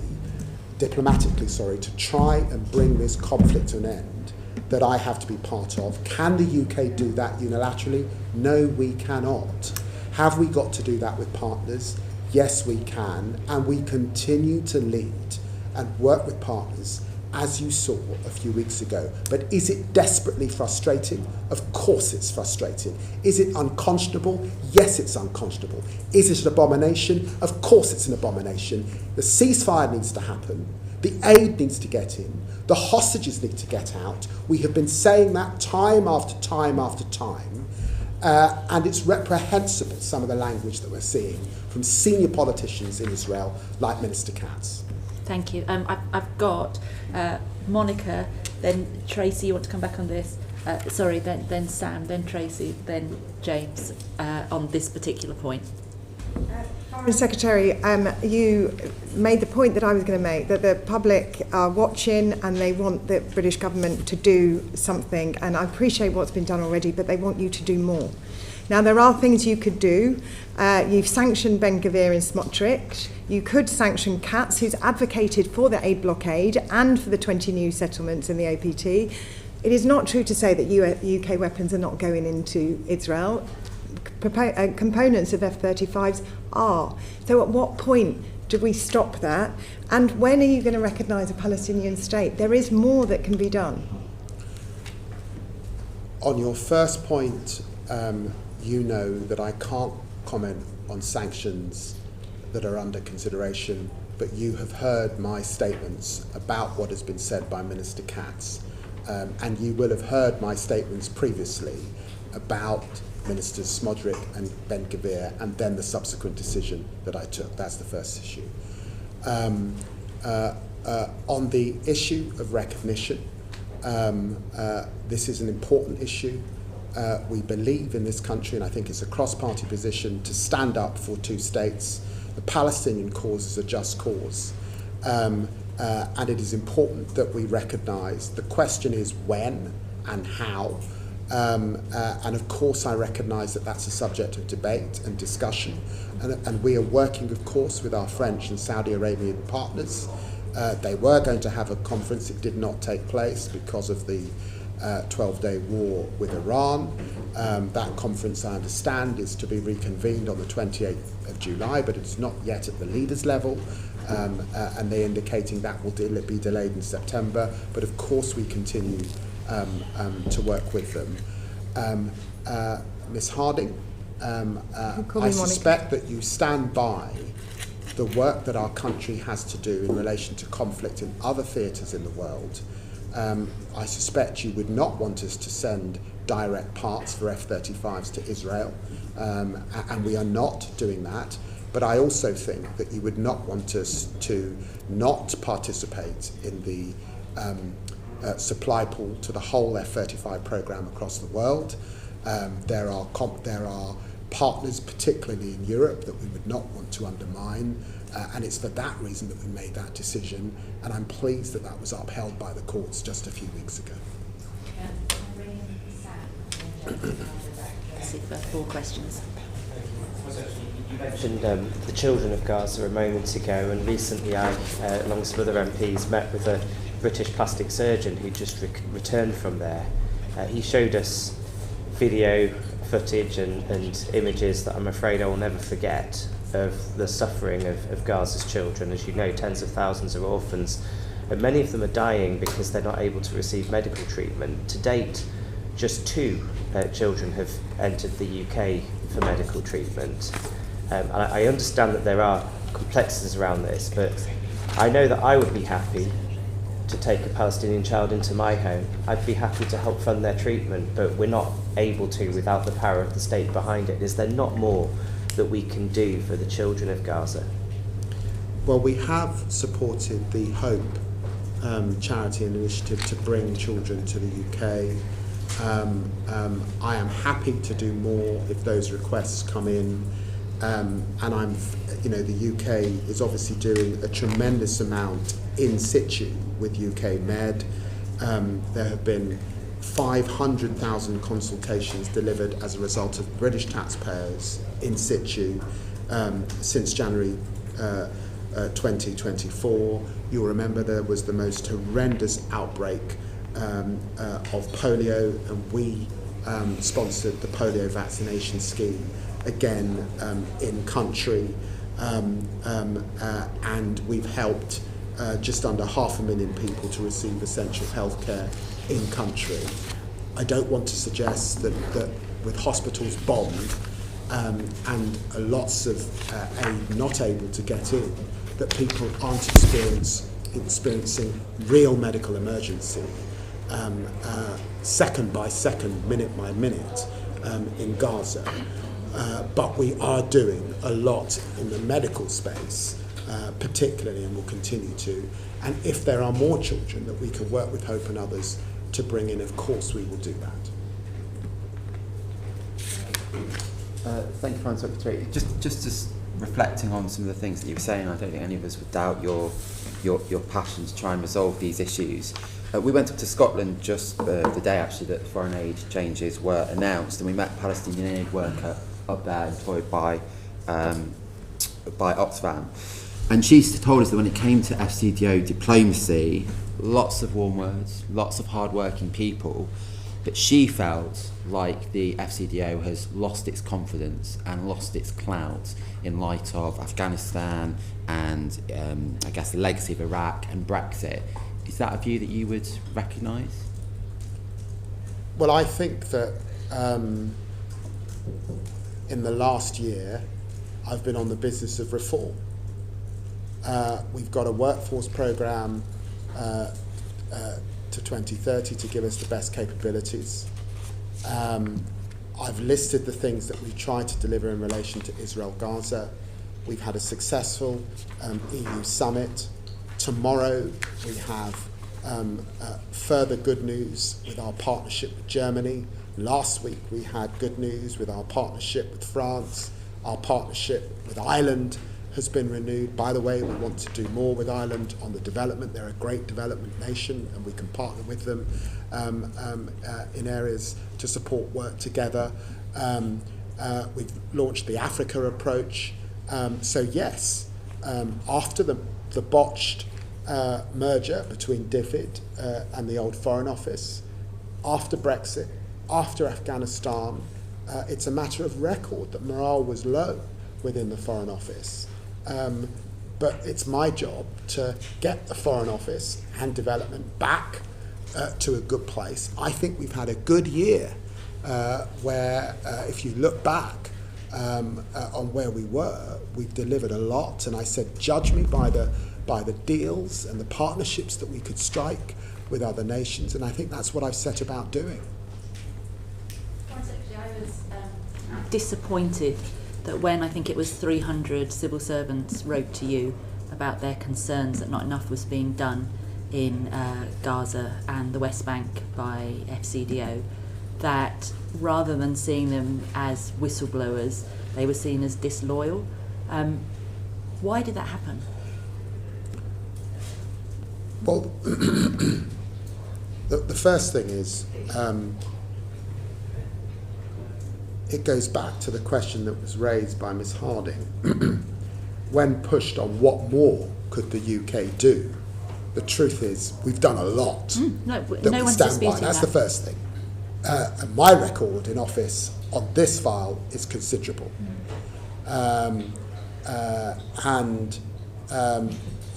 to try and bring this conflict to an end that I have to be part of. Can the UK do that unilaterally? No, we cannot. Have we got to do that with partners? Yes, we can. And we continue to lead and work with partners, as you saw a few weeks ago. But is it desperately frustrating? Of course it's frustrating. Is it unconscionable? Yes, it's unconscionable. Is it an abomination? Of course it's an abomination. The ceasefire needs to happen. The aid needs to get in. The hostages need to get out. We have been saying that time after time after time. And it's reprehensible, some of the language that we're seeing from senior politicians in Israel, like Minister Katz. Thank you. I've got Monica, then Tracy. You want to come back on this? Sorry, then Sam, then Tracy, then James on this particular point. Foreign Secretary, you made the point that I was going to make, that the public are watching and they want the British government to do something, and I appreciate what's been done already, but they want you to do more. Now, there are things you could do. You've sanctioned Ben Gvir in Smotrich. You could sanction Katz, who's advocated for the aid blockade and for the 20 new settlements in the APT. It is not true to say that UK weapons are not going into Israel. Components of F-35s are. So at what point do we stop that? And when are you going to recognise a Palestinian state? There is more that can be done. On your first point, you know that I can't comment on sanctions that are under consideration, but you have heard my statements about what has been said by Minister Katz, and you will have heard my statements previously about Ministers Smotrich and Ben Gvir, and then the subsequent decision that I took. That's the first issue. On the issue of recognition, this is an important issue. We believe in this country, and I think it's a cross-party position, to stand up for two states. The Palestinian cause is a just cause, and it is important that we recognise. The question is when and how. And of course I recognise that that's a subject of debate and discussion, and we are working, of course, with our French and Saudi Arabian partners. They were going to have a conference. It did not take place because of the 12-day war with Iran. That conference, I understand, is to be reconvened on the 28th of July, but it's not yet at the leaders' level, and they're indicating that will be delayed in September. But of course we continue to work with them. Ms. Harding, I suspect that you stand by the work that our country has to do in relation to conflict in other theatres in the world. I suspect you would not want us to send direct parts for F-35s to Israel, and we are not doing that. But I also think that you would not want us to not participate in the supply pool to the whole F-35 programme across the world. There are partners, particularly in Europe, that we would not want to undermine, and it's for that reason that we made that decision, and I'm pleased that that was upheld by the courts just a few weeks ago. That's it for 4 questions. You mentioned the children of Gaza a moment ago, and recently I, along with some other MPs, met with a British plastic surgeon who just returned from there. He showed us video footage and images that I'm afraid I will never forget of the suffering of Gaza's children. As you know, tens of thousands are orphans, and many of them are dying because they're not able to receive medical treatment. To date, just 2 children have entered the UK for medical treatment. And I understand that there are complexities around this, but I know that I would be happy to take a Palestinian child into my home. I'd be happy to help fund their treatment, but we're not able to without the power of the state behind it. Is there not more that we can do for the children of Gaza? Well, we have supported the Hope charity and initiative to bring children to the UK. I am happy to do more if those requests come in, and the UK is obviously doing a tremendous amount in situ with UK Med. There have been 500,000 consultations delivered as a result of British taxpayers in situ since January 2024. You'll remember there was the most horrendous outbreak of polio, and we sponsored the polio vaccination scheme again in country, and we've helped just under 500,000 people to receive essential healthcare in country. I don't want to suggest that with hospitals bombed and lots of aid not able to get in, that people aren't experiencing real medical emergency second by second, minute by minute in Gaza. But we are doing a lot in the medical space particularly, and will continue to. And if there are more children that we can work with Hope and others to bring in, of course we will do that. Thank you, Foreign Secretary. Just reflecting on some of the things that you were saying, I don't think any of us would doubt your passion to try and resolve these issues. We went up to Scotland just the day actually that foreign aid changes were announced, and we met a Palestinian aid worker up there employed by Oxfam. And she told us that when it came to FCDO diplomacy, lots of warm words, lots of hard-working people, but she felt like the FCDO has lost its confidence and lost its clout in light of Afghanistan and I guess the legacy of Iraq and Brexit. Is that a view that you would recognise? Well, I think that in the last year I've been on the business of reform. We've got a workforce programme to 2030 to give us the best capabilities. I've listed the things that we've tried to deliver in relation to Israel-Gaza. We've had a successful EU summit. Tomorrow we have further good news with our partnership with Germany. Last week we had good news with our partnership with France. Our partnership with Ireland has been renewed. By the way, we want to do more with Ireland on the development. They're a great development nation and we can partner with them in areas to support work together. We've launched the Africa approach. So yes, after the botched merger between DFID and the old Foreign Office, after Brexit, after Afghanistan, it's a matter of record that morale was low within the Foreign Office. But it's my job to get the Foreign Office and development back to a good place. I think we've had a good year where if you look back on where we were, we've delivered a lot. And I said, judge me by the deals and the partnerships that we could strike with other nations. And I think that's what I've set about doing. I was disappointed that when I think it was 300 civil servants wrote to you about their concerns that not enough was being done in Gaza and the West Bank by FCDO, that rather than seeing them as whistleblowers, they were seen as disloyal. Why did that happen? Well, the first thing is it goes back to the question that was raised by Ms Harding. When pushed on what more could the UK do, the truth is we've done a lot that no we one's stand by. disputing That's that. the first thing. And my record in office on this file is considerable. And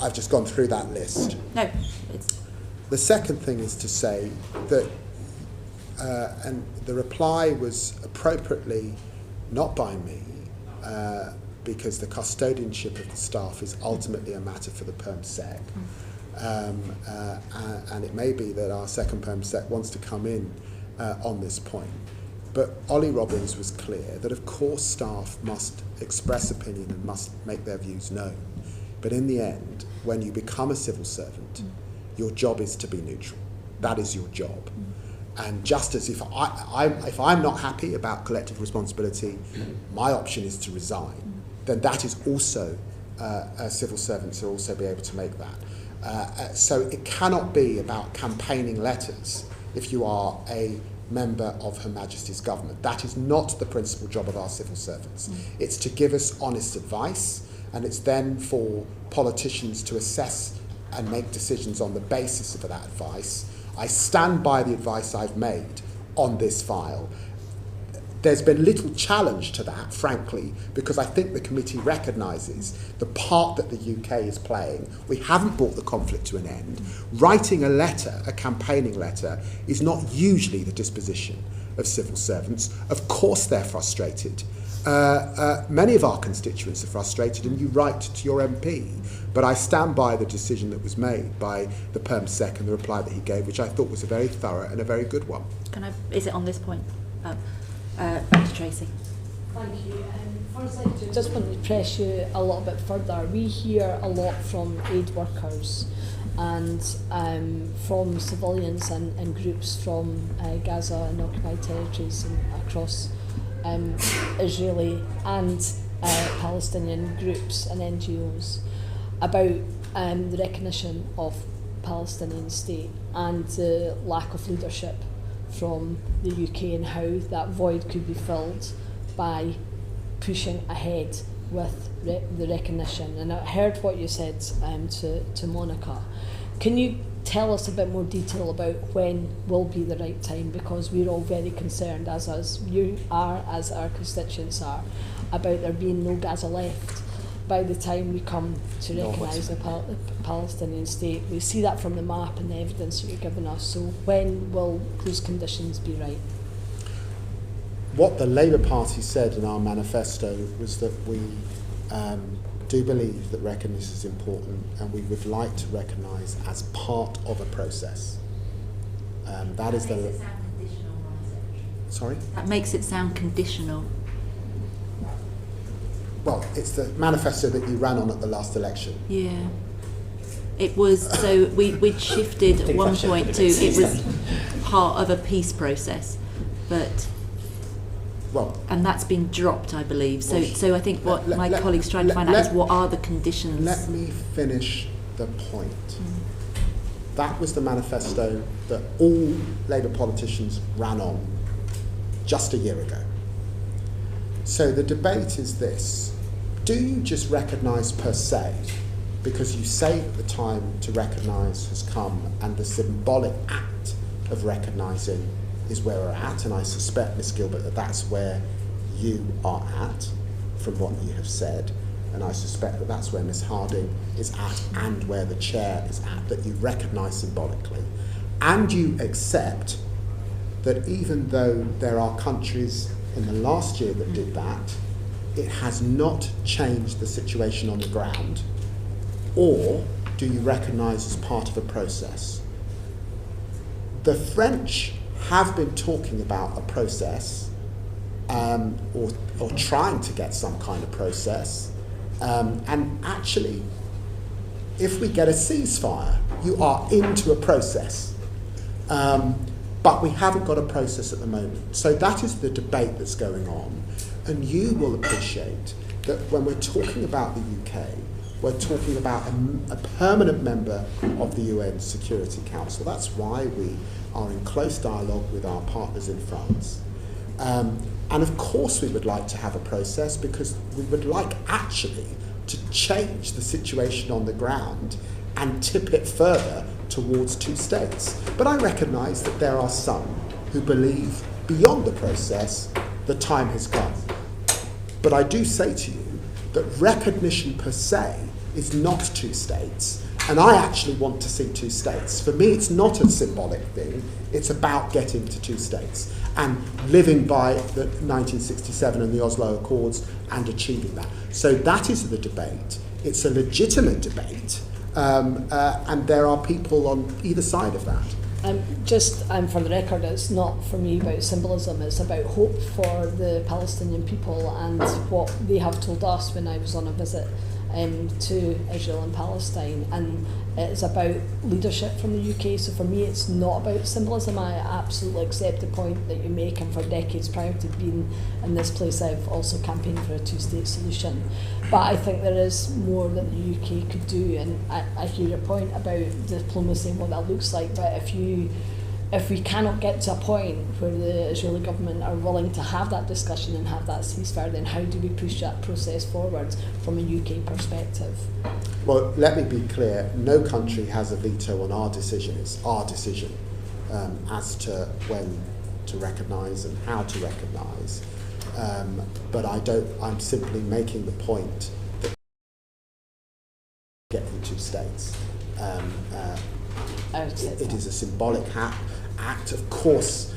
I've just gone through that list. No, it's... The second thing is to say that, and the reply was appropriately not by me, because the custodianship of the staff is ultimately a matter for the Perm Sec. And it may be that our second Perm Sec wants to come in on this point. But Ollie Robbins was clear that of course staff must express opinion and must make their views known. But in the end, when you become a civil servant, your job is to be neutral. That is your job. And just as if I'm not happy about collective responsibility, my option is to resign, then that is also, civil servants will also be able to make that. So it cannot be about campaigning letters if you are a member of Her Majesty's government. That is not the principal job of our civil servants. It's to give us honest advice, and it's then for politicians to assess and make decisions on the basis of that advice. I stand by the advice I've made on this file. There's been little challenge to that, frankly, because I think the committee recognises the part that the UK is playing. We haven't brought the conflict to an end. Writing a letter, a campaigning letter, is not usually the disposition of civil servants. Of course they're frustrated. Many of our constituents are frustrated, and you write to your MP. But I stand by the decision that was made by the Perm Sec and the reply that he gave, which I thought was a very thorough and a very good one. Is it on this point? Back to Tracy. Thank you. First, I just want to press you a little bit further. We hear a lot from aid workers and from civilians and groups from Gaza and occupied territories and across Israeli and Palestinian groups and NGOs about the recognition of Palestinian state and the lack of leadership from the UK and how that void could be filled by pushing ahead with the recognition. And I heard what you said to Monica. Can you tell us a bit more detail about when will be the right time, because we're all very concerned, as you are, as our constituents are, about there being no Gaza left by the time we come to recognise the Palestinian state. We see that from the map and the evidence that you've given us. So when will those conditions be right? What the Labour Party said in our manifesto was that we do believe that recognition is important, and we would like to recognise as part of a process. That is the. Makes it sound conditional, right? Sorry? That makes it sound conditional. Well, it's the manifesto that you ran on at the last election. Yeah. It was, so we'd shifted at one point to, it was part of a peace process, but, Well, and that's been dropped, I believe. So, Well, so I think what let- my let- colleagues trying to let- find out is let- what are the conditions. let me finish the point. That was the manifesto that all Labour politicians ran on just a year ago. So the debate is this: do you just recognise per se, because you say that the time to recognise has come and the symbolic act of recognising is where we're at, and I suspect, Ms Gilbert, that that's where you are at from what you have said, and I suspect that that's where Ms Harding is at and where the chair is at, that you recognise symbolically, and you accept that even though there are countries in the last year that did that, it has not changed the situation on the ground? Or do you recognise as part of a process? The French have been talking about a process, or trying to get some kind of process, and actually, if we get a ceasefire, you are into a process. But we haven't got a process at the moment. So that is the debate that's going on. And you will appreciate that when we're talking about the UK, we're talking about a permanent member of the UN Security Council. That's why we are in close dialogue with our partners in France. And of course we would like to have a process, because we would like actually to change the situation on the ground and tip it further towards two states. But I recognise that there are some who believe beyond the process the time has come. But I do say to you that recognition per se is not two states, and I actually want to see two states. For me, it's not a symbolic thing, it's about getting to two states and living by the 1967 and the Oslo Accords and achieving that. So that is the debate. It's a legitimate debate. And there are people on either side of that. Just for the record, it's not for me about symbolism, it's about hope for the Palestinian people and what they have told us when I was on a visit to Israel and Palestine, and it's about leadership from the UK. So for me, it's not about symbolism. I absolutely accept the point that you make, and for decades prior to being in this place, I've also campaigned for a two-state solution. But I think there is more that the UK could do, and I hear your point about diplomacy and what that looks like, but if we cannot get to a point where the Israeli government are willing to have that discussion and have that ceasefire, then how do we push that process forward from a UK perspective? Well, let me be clear, no country has a veto on our decision. It's our decision as to when to recognise and how to recognise. But I'm simply making the point that get the two states. It is a symbolic act. Of course,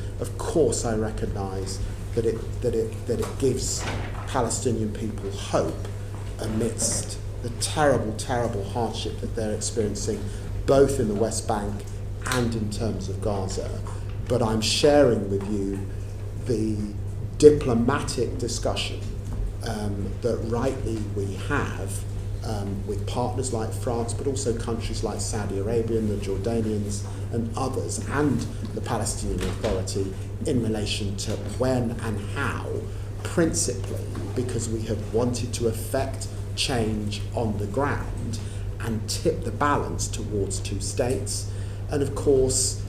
I recognise that it gives Palestinian people hope amidst the terrible hardship that they're experiencing, both in the West Bank and in terms of Gaza. But I'm sharing with you the diplomatic discussion that rightly we have with partners like France, but also countries like Saudi Arabia and the Jordanians and others, and the Palestinian Authority, in relation to when and how, principally because we have wanted to effect change on the ground and tip the balance towards two states. And of course,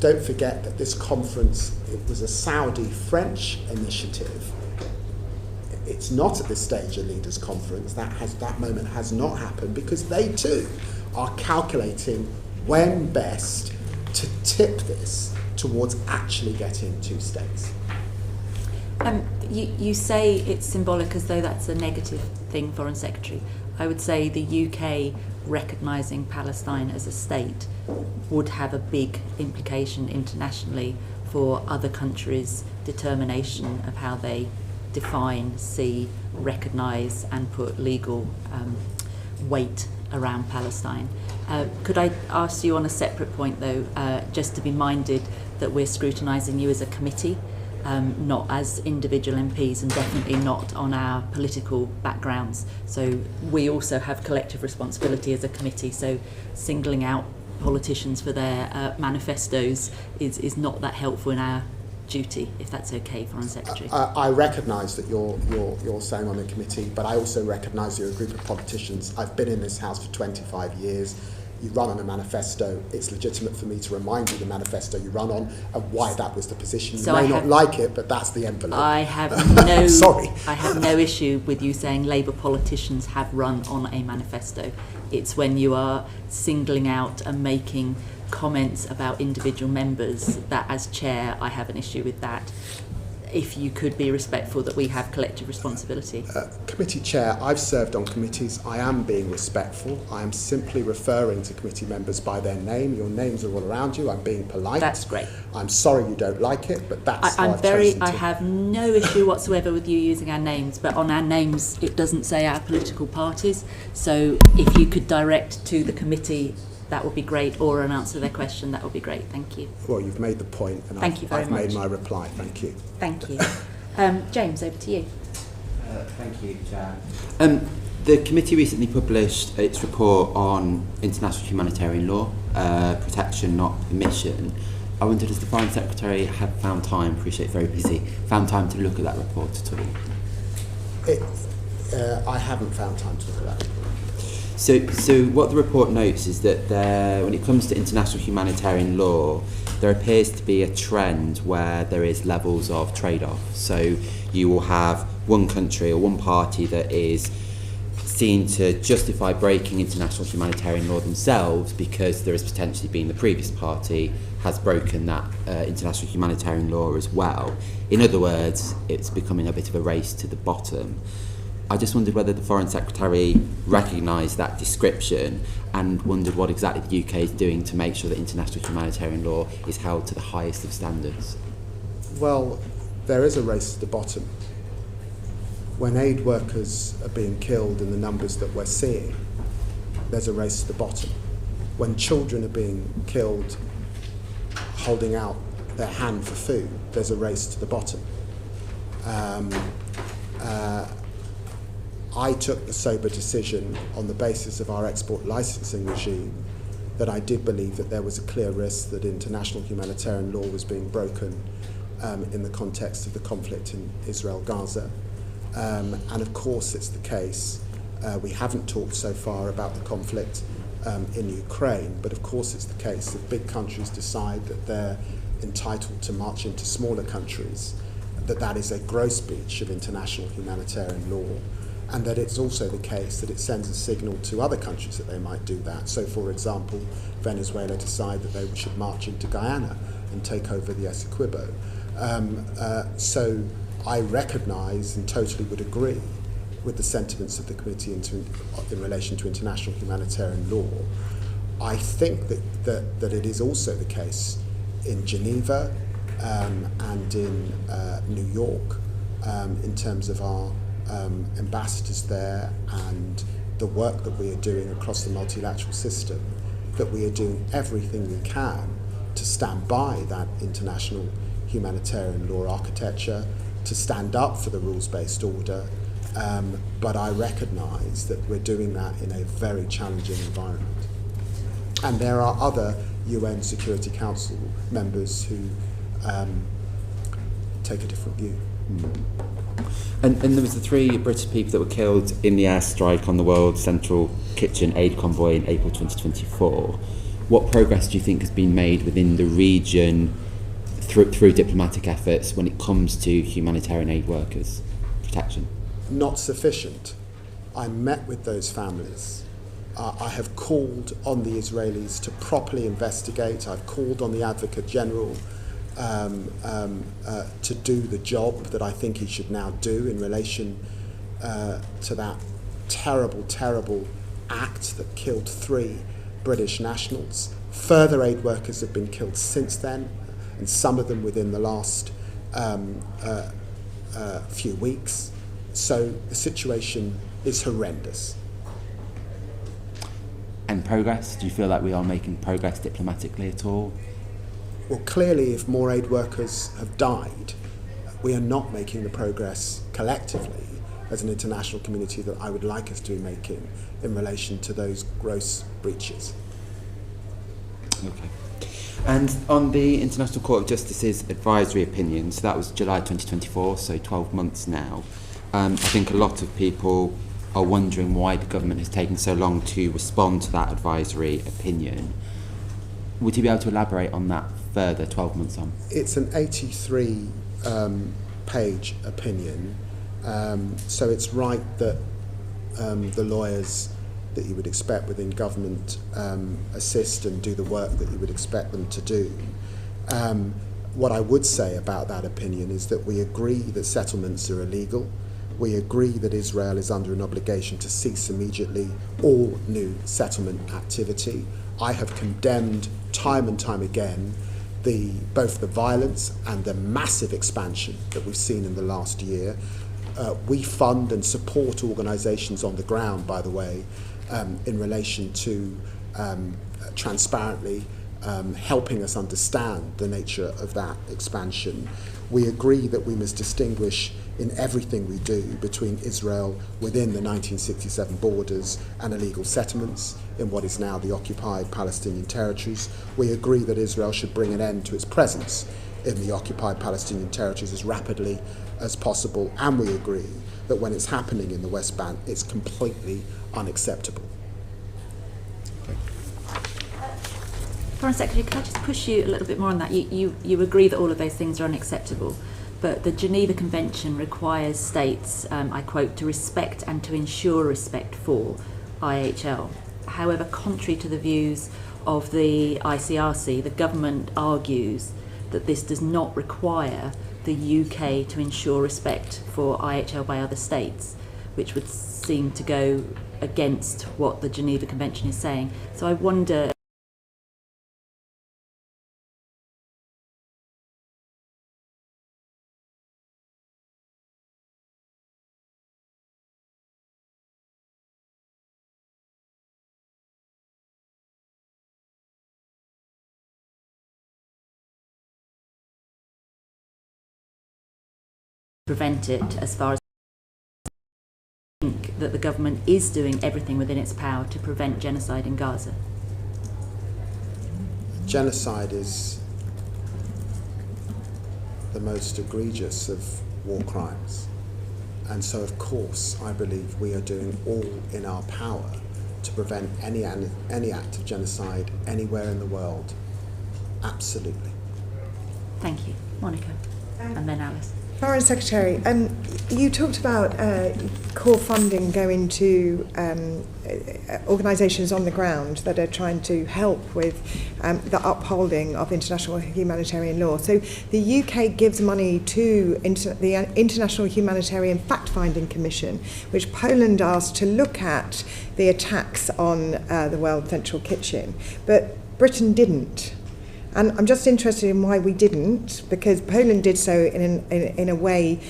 don't forget that this conference, it was a Saudi-French initiative. It's not at this stage a leaders' conference. That moment has not happened, because they too are calculating when best to tip this towards actually getting two states. You say it's symbolic as though that's a negative thing, Foreign Secretary. I would say the UK recognising Palestine as a state would have a big implication internationally for other countries' determination of how they define, see, recognise and put legal weight around Palestine. Could I ask you on a separate point though, just to be minded that we're scrutinising you as a committee, not as individual MPs, and definitely not on our political backgrounds. So we also have collective responsibility as a committee, so singling out politicians for their manifestos is not that helpful in our duty, if that's okay, Foreign Secretary. I recognise that you're saying on the committee, but I also recognise you're a group of politicians. I've been in this House for 25 years. You run on a manifesto. It's legitimate for me to remind you the manifesto you run on and why that was the position. You may not like it, but that's the envelope. I have no sorry. I have no issue with you saying Labour politicians have run on a manifesto. It's when you are singling out and making comments about individual members that, as chair, I have an issue with that. If you could be respectful that we have collective responsibility. Committee chair, I've served on committees. I am being respectful. I am simply referring to committee members by their name. Your names are all around you. I'm being polite. That's great. I'm sorry you don't like it, but that's how I've I chosen to. have no issue whatsoever with you using our names, but on our names it doesn't say our political parties. So if you could direct to the committee, that would be great, or an answer to their question, that would be great. Thank you. Well, you've made the point, and Thank you very I've much. made my reply. Thank you. Thank you. James, over to you. Thank you, Chair. The committee recently published its report on international humanitarian law, protection, not permission. I wondered, has the Foreign Secretary had found time, appreciate very busy, found time to look at that report at all? I haven't found time to look at that report. So what the report notes is that when it comes to international humanitarian law, there appears to be a trend where there is levels of trade-off. So you will have one country or one party that is seen to justify breaking international humanitarian law themselves because there has potentially been the previous party has broken that international humanitarian law as well. In other words, it's becoming a bit of a race to the bottom. I just wondered whether the Foreign Secretary recognised that description and wondered what exactly the UK is doing to make sure that international humanitarian law is held to the highest of standards. Well, there is a race to the bottom. When aid workers are being killed in the numbers that we're seeing, there's a race to the bottom. When children are being killed holding out their hand for food, there's a race to the bottom. I took the sober decision on the basis of our export licensing regime that I did believe that there was a clear risk that international humanitarian law was being broken in the context of the conflict in Israel-Gaza. And of course it's the case, we haven't talked so far about the conflict in Ukraine, but of course it's the case that big countries decide that they're entitled to march into smaller countries, that is a gross breach of international humanitarian law. And that it's also the case that it sends a signal to other countries that they might do that. So, for example, Venezuela decide that they should march into Guyana and take over the Essequibo. So I recognise and totally would agree with the sentiments of the committee in relation to international humanitarian law. I think that it is also the case in Geneva and in New York in terms of our ambassadors there and the work that we are doing across the multilateral system, that we are doing everything we can to stand by that international humanitarian law architecture, to stand up for the rules-based order, but I recognise that we're doing that in a very challenging environment. And there are other UN Security Council members who take a different view. And there was the 3 British people that were killed in the airstrike on the World Central Kitchen aid convoy in April 2024. What progress do you think has been made within the region through diplomatic efforts when it comes to humanitarian aid workers' protection? Not sufficient. I met with those families. I have called on the Israelis to properly investigate. I've called on the Advocate General to do the job that I think he should now do in relation to that terrible, terrible act that killed 3 British nationals. Further aid workers have been killed since then, and some of them within the last few weeks. So the situation is horrendous. And progress? Do you feel like we are making progress diplomatically at all? Well, clearly, if more aid workers have died, we are not making the progress collectively as an international community that I would like us to be making in relation to those gross breaches. Okay. And on the International Court of Justice's advisory opinion, so that was July 2024, so 12 months now, I think a lot of people are wondering why the government has taken so long to respond to that advisory opinion. Would you be able to elaborate on that further 12 months on? It's an 83 page opinion, so it's right that the lawyers that you would expect within government assist and do the work that you would expect them to do. What I would say about that opinion is that we agree that settlements are illegal. We agree that Israel is under an obligation to cease immediately all new settlement activity. I have condemned time and time again both the violence and the massive expansion that we've seen in the last year. We fund and support organisations on the ground, by the way, in relation to transparently helping us understand the nature of that expansion. We agree that we must distinguish in everything we do between Israel within the 1967 borders and illegal settlements in what is now the occupied Palestinian territories. We agree that Israel should bring an end to its presence in the occupied Palestinian territories as rapidly as possible, and we agree that when it's happening in the West Bank, it's completely unacceptable. Foreign Secretary, can I just push you a little bit more on that? You agree that all of those things are unacceptable, but the Geneva Convention requires states, I quote, to respect and to ensure respect for IHL. However, contrary to the views of the ICRC, the government argues that this does not require the UK to ensure respect for IHL by other states, which would seem to go against what the Geneva Convention is saying. So I wonder... prevent it, as far as I think that the government is doing everything within its power to prevent genocide in Gaza. Genocide is the most egregious of war crimes, and so of course I believe we are doing all in our power to prevent any act of genocide anywhere in the world. Absolutely. Thank you. Monica, and then Alice. Foreign Secretary, you talked about core funding going to organisations on the ground that are trying to help with the upholding of international humanitarian law. So the UK gives money to the International Humanitarian Fact-Finding Commission, which Poland asked to look at the attacks on the World Central Kitchen, but Britain didn't. And I'm just interested in why we didn't, because Poland did so in a way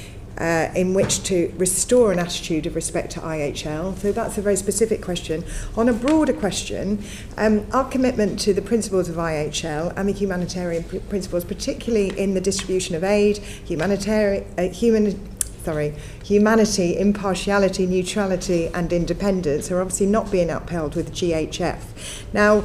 in which to restore an attitude of respect to IHL. So that's a very specific question. On a broader question, our commitment to the principles of IHL and the humanitarian principles, particularly in the distribution of aid, humanity, impartiality, neutrality and independence are obviously not being upheld with GHF. Now,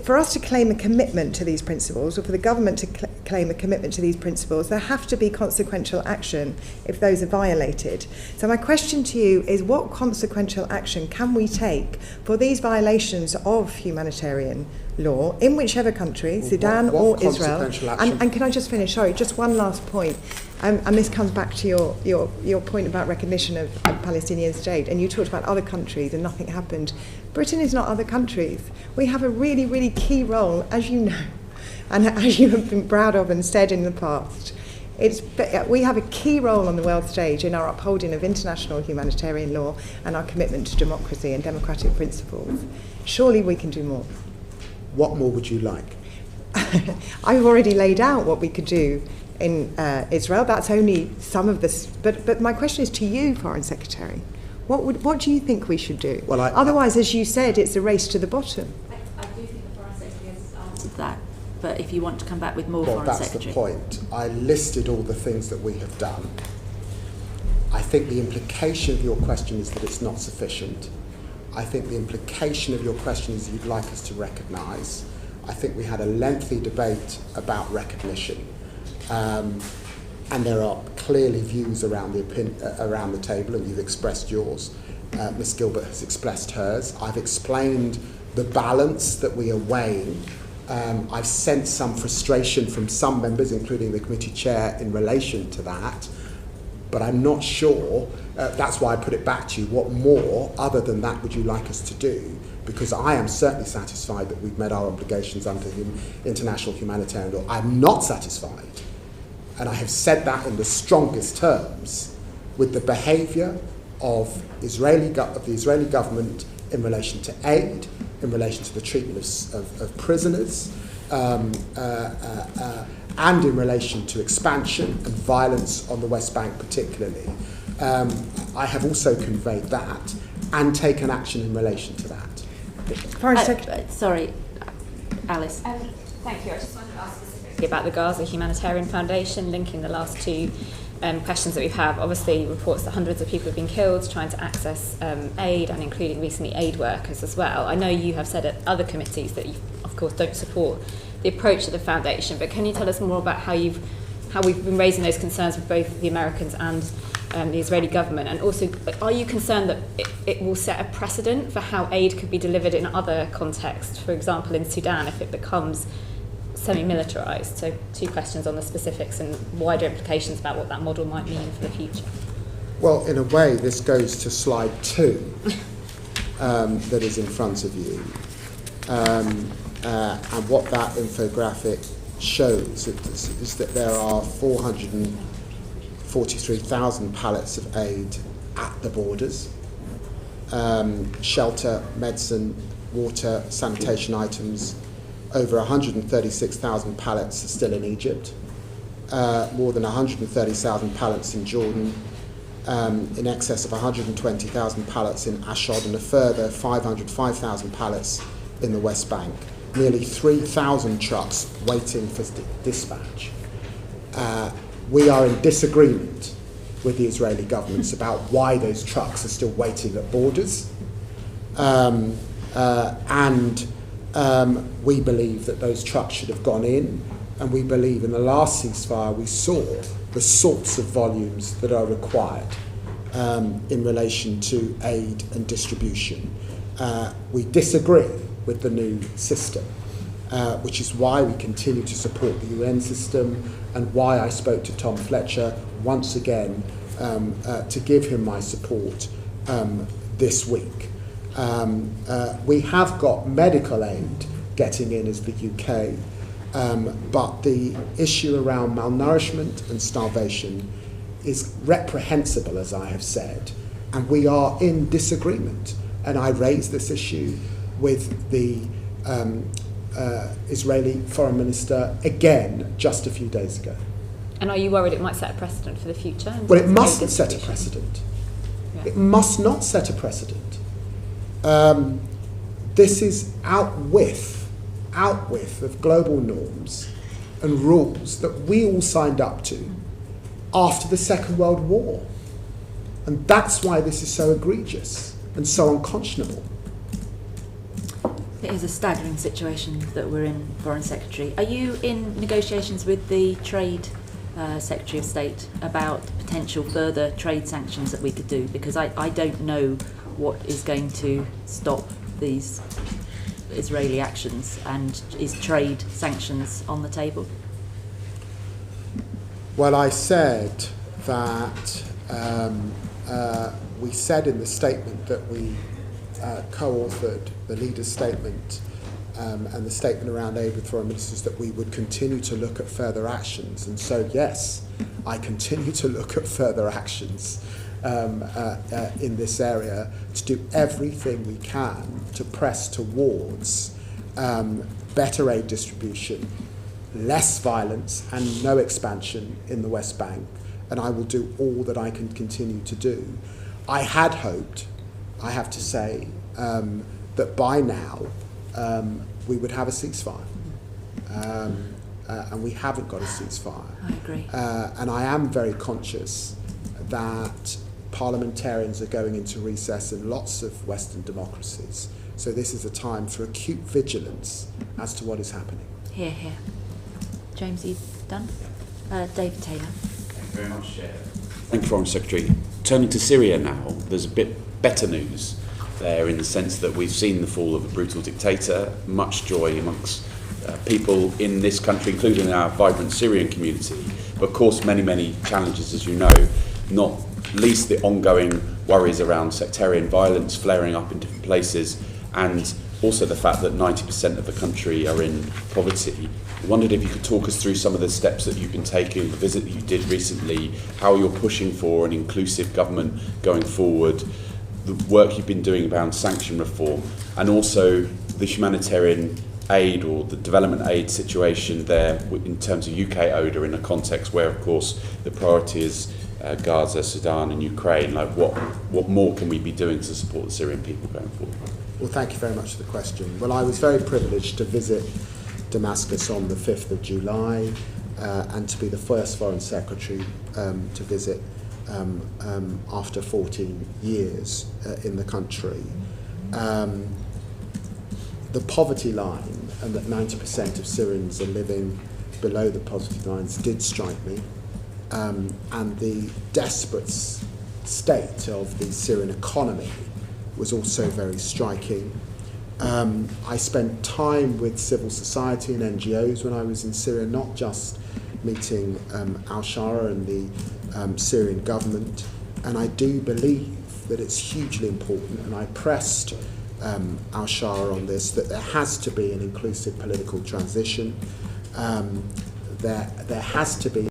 for us to claim a commitment to these principles, or for the government to claim a commitment to these principles, there have to be consequential action if those are violated. So my question to you is, what consequential action can we take for these violations of humanitarian law in whichever country, Sudan or Israel? And can I just finish? Sorry, just one last point. And this comes back to your point about recognition of a Palestinian state. And you talked about other countries and nothing happened. Britain is not other countries. We have a really, really key role, as you know, and as you have been proud of and said in the past. We have a key role on the world stage in our upholding of international humanitarian law and our commitment to democracy and democratic principles. Surely we can do more. What more would you like? I've already laid out what we could do in Israel. That's only some of this. But my question is to you, Foreign Secretary. What do you think we should do? Well, otherwise, as you said, it's a race to the bottom. I do think the Foreign Secretary has answered that. But if you want to come back with more, Foreign Secretary. Well, that's the point. I listed all the things that we have done. I think the implication of your question is that it's not sufficient. I think the implication of your question is you'd like us to recognise. I think we had a lengthy debate about recognition. And there are clearly views around the table, and you've expressed yours. Ms. Gilbert has expressed hers. I've explained the balance that we are weighing. I've sensed some frustration from some members, including the committee chair, in relation to that. But I'm not sure, that's why I put it back to you, what more, other than that, would you like us to do? Because I am certainly satisfied that we've met our obligations under international humanitarian law. I'm not satisfied, and I have said that in the strongest terms, with the behaviour of the Israeli government in relation to aid, in relation to the treatment of prisoners, and in relation to expansion and violence on the West Bank particularly. I have also conveyed that and taken action in relation to that. Sorry, Alice. Thank you. I just wanted to ask specifically about the Gaza Humanitarian Foundation, linking the last two questions that we have. Obviously, reports that hundreds of people have been killed trying to access aid, and including recently aid workers as well. I know you have said at other committees that you, of course, don't support the approach of the foundation, but can you tell us more about how we've been raising those concerns with both the Americans and the Israeli government? And also, are you concerned that it will set a precedent for how aid could be delivered in other contexts, for example in Sudan, if it becomes semi-militarised? So 2 questions on the specifics and wider implications about what that model might mean for the future. Well, in a way, this goes to slide 2 that is in front of you. And what that infographic shows is that there are 443,000 pallets of aid at the borders. Shelter, medicine, water, sanitation items. Over 136,000 pallets are still in Egypt. More than 130,000 pallets in Jordan. In excess of 120,000 pallets in Ashdod, and a further 505,000 pallets in the West Bank. Nearly 3,000 trucks waiting for dispatch. We are in disagreement with the Israeli governments about why those trucks are still waiting at borders. We believe that those trucks should have gone in, and we believe in the last ceasefire we saw the sorts of volumes that are required in relation to aid and distribution. We disagree with the new system, which is why we continue to support the UN system, and why I spoke to Tom Fletcher once again to give him my support this week. We have got medical aid getting in as the UK, but the issue around malnourishment and starvation is reprehensible, as I have said, and we are in disagreement. And I raised this issue with the Israeli Foreign Minister again just a few days ago. And are you worried it might set a precedent for the future? Well, it mustn't set a precedent. Yeah. It must not set a precedent. This is out with of global norms and rules that we all signed up to after the Second World War. And that's why this is so egregious and so unconscionable. It is a staggering situation that we're in, Foreign Secretary. Are you in negotiations with the Trade Secretary of State about potential further trade sanctions that we could do? Because I don't know what is going to stop these Israeli actions, and is trade sanctions on the table? Well, I said that we said in the statement that we co-authored, the leader's statement and the statement around aid with foreign ministers, that we would continue to look at further actions. And so, yes, I continue to look at further actions in this area to do everything we can to press towards better aid distribution, less violence and no expansion in the West Bank, and I will do all that I can continue to do. I had hoped, I have to say, that by now we would have a ceasefire, and we haven't got a ceasefire. I agree. And I am very conscious that parliamentarians are going into recess in lots of Western democracies. So this is a time for acute vigilance as to what is happening. Here, here. James, you done? David Taylor. Thank you very much, Chair. Thank you, Foreign Secretary. Turning to Syria now, there's a bit better news there in the sense that we've seen the fall of a brutal dictator, much joy amongst people in this country, including our vibrant Syrian community. But of course, many, many challenges, as you know, not least the ongoing worries around sectarian violence flaring up in different places, and also the fact that 90% of the country are in poverty. I wondered if you could talk us through some of the steps that you've been taking, the visit that you did recently, how you're pushing for an inclusive government going forward, the work you've been doing around sanction reform, and also the humanitarian aid or the development aid situation there in terms of UK ODA in a context where, of course, the priority is Gaza, Sudan and Ukraine. Like what more can we be doing to support the Syrian people going forward? Well, thank you very much for the question. Well, I was very privileged to visit Damascus on the 5th of July and to be the first Foreign Secretary to visit after 14 years in the country. The poverty line, and that 90% of Syrians are living below the poverty lines, did strike me. And the desperate state of the Syrian economy was also very striking. I spent time with civil society and NGOs when I was in Syria, not just meeting al-Shara and the Syrian government, and I do believe that it's hugely important, and I pressed al-Shara on this, that there has to be an inclusive political transition. There has to be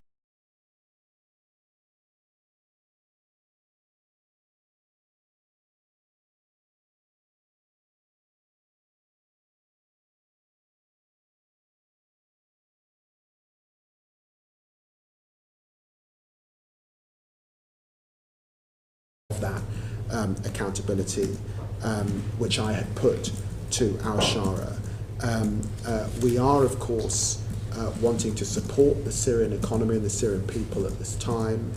that accountability, which I had put to al-Shara. We are, of course, wanting to support the Syrian economy and the Syrian people at this time,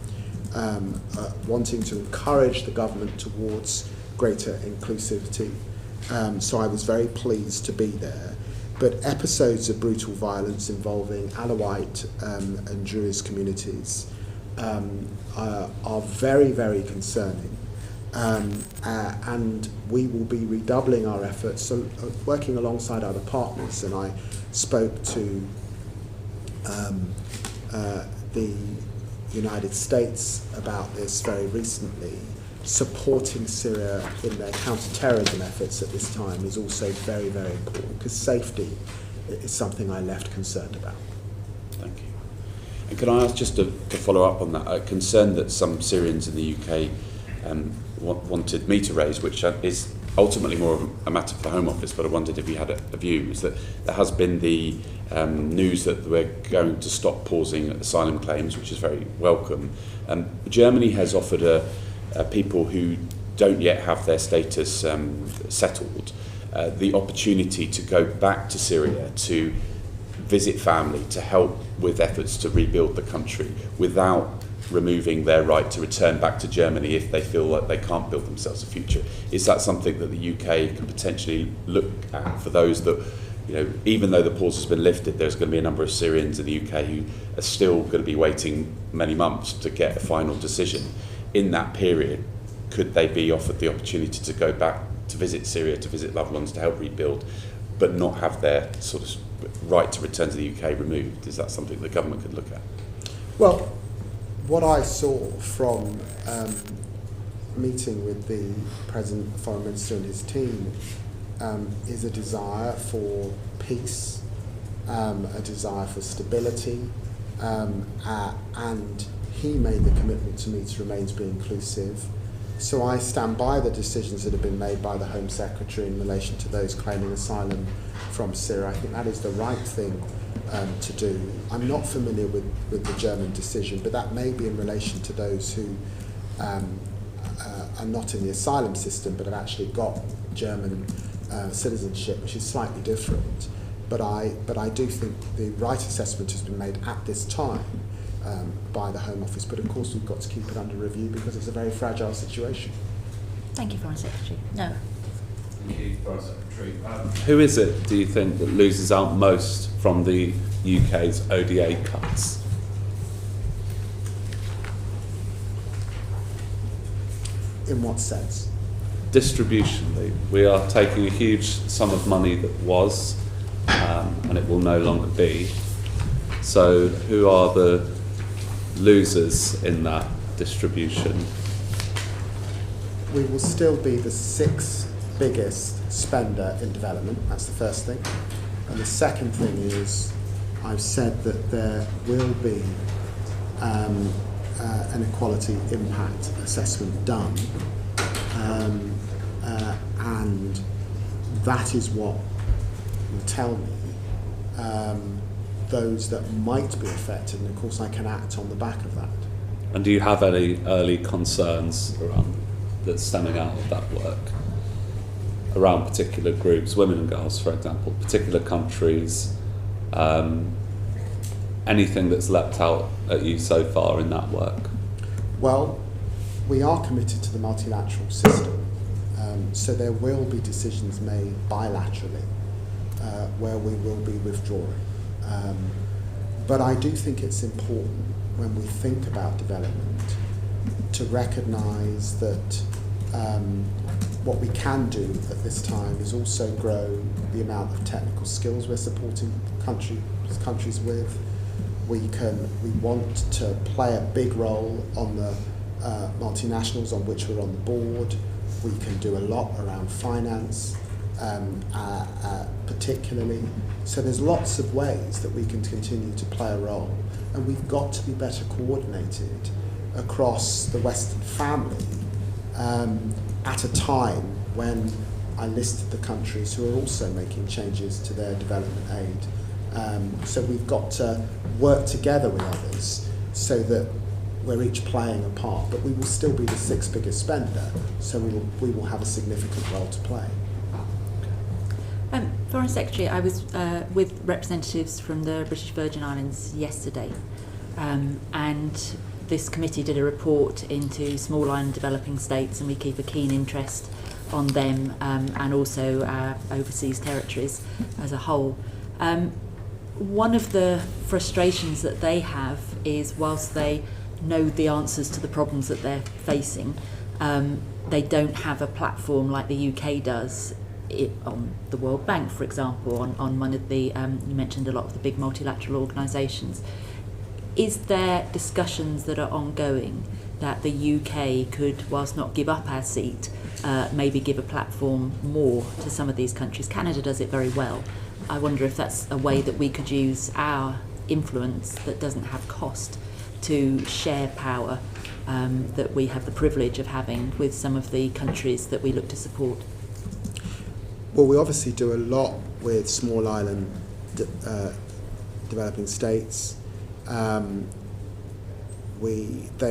wanting to encourage the government towards greater inclusivity. So I was very pleased to be there. But episodes of brutal violence involving Alawite and Druze communities are very, very concerning. And we will be redoubling our efforts, so working alongside other partners. And I spoke to the United States about this very recently. Supporting Syria in their counter-terrorism efforts at this time is also very, very important, because safety is something I left concerned about. Thank you. And can I ask, just to follow up on that, a concern that some Syrians in the UK wanted me to raise, which is ultimately more of a matter for the Home Office, but I wondered if you had a view, is that there has been the news that we're going to stop pausing asylum claims, which is very welcome. Germany has offered people who don't yet have their status settled the opportunity to go back to Syria to visit family, to help with efforts to rebuild the country without removing their right to return back to Germany if they feel like they can't build themselves a future. Is that something that the UK can potentially look at for those that, you know, even though the pause has been lifted, there's going to be a number of Syrians in the UK who are still going to be waiting many months to get a final decision. In that period, could they be offered the opportunity to go back to visit Syria, to visit loved ones, to help rebuild, but not have their sort of right to return to the UK removed? Is that something the government could look at? Well, what I saw from meeting with the President, the Foreign Minister and his team is a desire for peace, a desire for stability, and he made the commitment to me to remain to be inclusive. So I stand by the decisions that have been made by the Home Secretary in relation to those claiming asylum from Syria. I think that is the right thing to do. I'm not familiar with the German decision, but that may be in relation to those who are not in the asylum system but have actually got German citizenship, which is slightly different. But I do think the right assessment has been made at this time by the Home Office, but of course we've got to keep it under review because it's a very fragile situation. Thank you, Foreign Secretary. No. Thank you, Foreign Secretary. Who is it, do you think, that loses out most from the UK's ODA cuts? In what sense? Distributionally. We are taking a huge sum of money that was, and it will no longer be. So who are the losers in that distribution? We will still be the sixth biggest spender in development. That's the first thing. And the second thing is I've said that there will be an equality impact assessment done, and that is what will tell me those that might be affected, and of course I can act on the back of that. And do you have any early concerns around that's stemming out of that work? Around particular groups, women and girls, for example, particular countries, anything that's leapt out at you so far in that work? Well, we are committed to the multilateral system, so there will be decisions made bilaterally where we will be withdrawing. But I do think it's important when we think about development to recognise that what we can do at this time is also grow the amount of technical skills we're supporting countries with. We want to play a big role on the multinationals on which we're on the board. We can do a lot around finance, particularly. So there's lots of ways that we can continue to play a role, and we've got to be better coordinated across the Western family at a time when I listed the countries who are also making changes to their development aid. So we've got to work together with others so that we're each playing a part, but we will still be the sixth biggest spender, so we will have a significant role to play. Foreign Secretary, I was with representatives from the British Virgin Islands yesterday, and this committee did a report into small island developing states, and we keep a keen interest on them and also our overseas territories as a whole. One of the frustrations that they have is, whilst they know the answers to the problems that they're facing, they don't have a platform like the UK does on the World Bank, for example, on one of the, you mentioned a lot of the big multilateral organisations. Is there discussions that are ongoing that the UK could, whilst not give up our seat, maybe give a platform more to some of these countries? Canada does it very well. I wonder if that's a way that we could use our influence that doesn't have cost to share power that we have the privilege of having with some of the countries that we look to support. Well, we obviously do a lot with small island developing states. They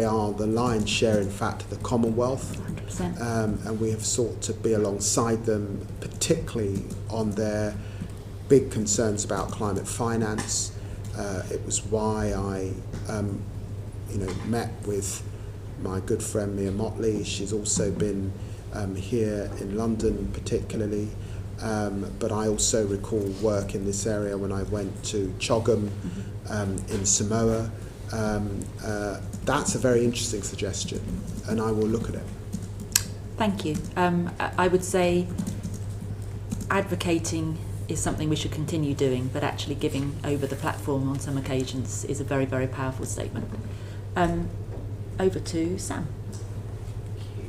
are the lion's share, in fact, of the Commonwealth. 100%. And we have sought to be alongside them, particularly on their big concerns about climate finance. It was why I met with my good friend Mia Motley. She's also been here in London particularly, but I also recall work in this area when I went to Chogam in Samoa. That's a very interesting suggestion, and I will look at it. Thank you. I would say advocating is something we should continue doing, but actually giving over the platform on some occasions is a very, very powerful statement. Over to Sam.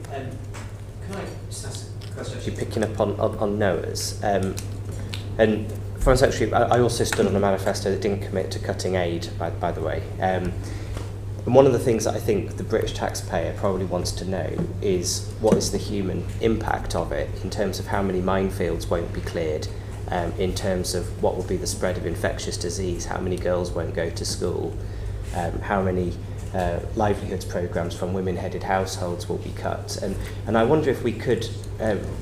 Can I just ask a question? Actually picking up on Noah's, and Foreign Secretary, I also stood on a manifesto that didn't commit to cutting aid, by the way. And one of the things that I think the British taxpayer probably wants to know is what is the human impact of it in terms of how many minefields won't be cleared, in terms of what will be the spread of infectious disease, how many girls won't go to school, how many livelihoods programmes from women-headed households will be cut. And I wonder if we could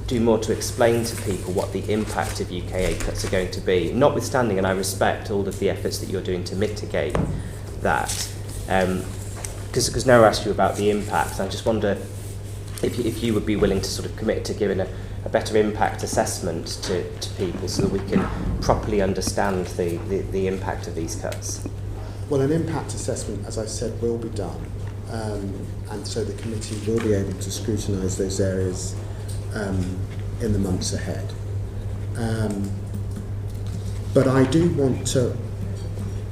do more to explain to people what the impact of UK aid cuts are going to be, notwithstanding, and I respect all of the efforts that you're doing to mitigate that. Because Noah asked you about the impact, I just wonder if you would be willing to sort of commit to giving a better impact assessment to people so that we can properly understand the impact of these cuts. Well, an impact assessment, as I said, will be done, and so the committee will be able to scrutinise those areas in the months ahead. But I do want to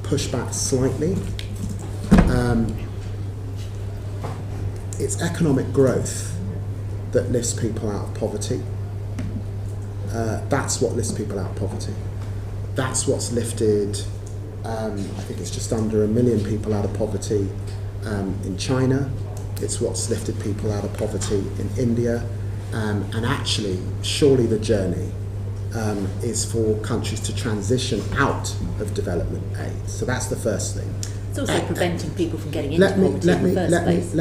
push back slightly. It's economic growth that lifts people out of poverty. That's what lifts people out of poverty. That's what's lifted, I think it's just under 1 million people out of poverty in China. It's what's lifted people out of poverty in India. And actually, surely the journey is for countries to transition out of development aid. So that's the first thing. It's also preventing people from getting into poverty in the first place.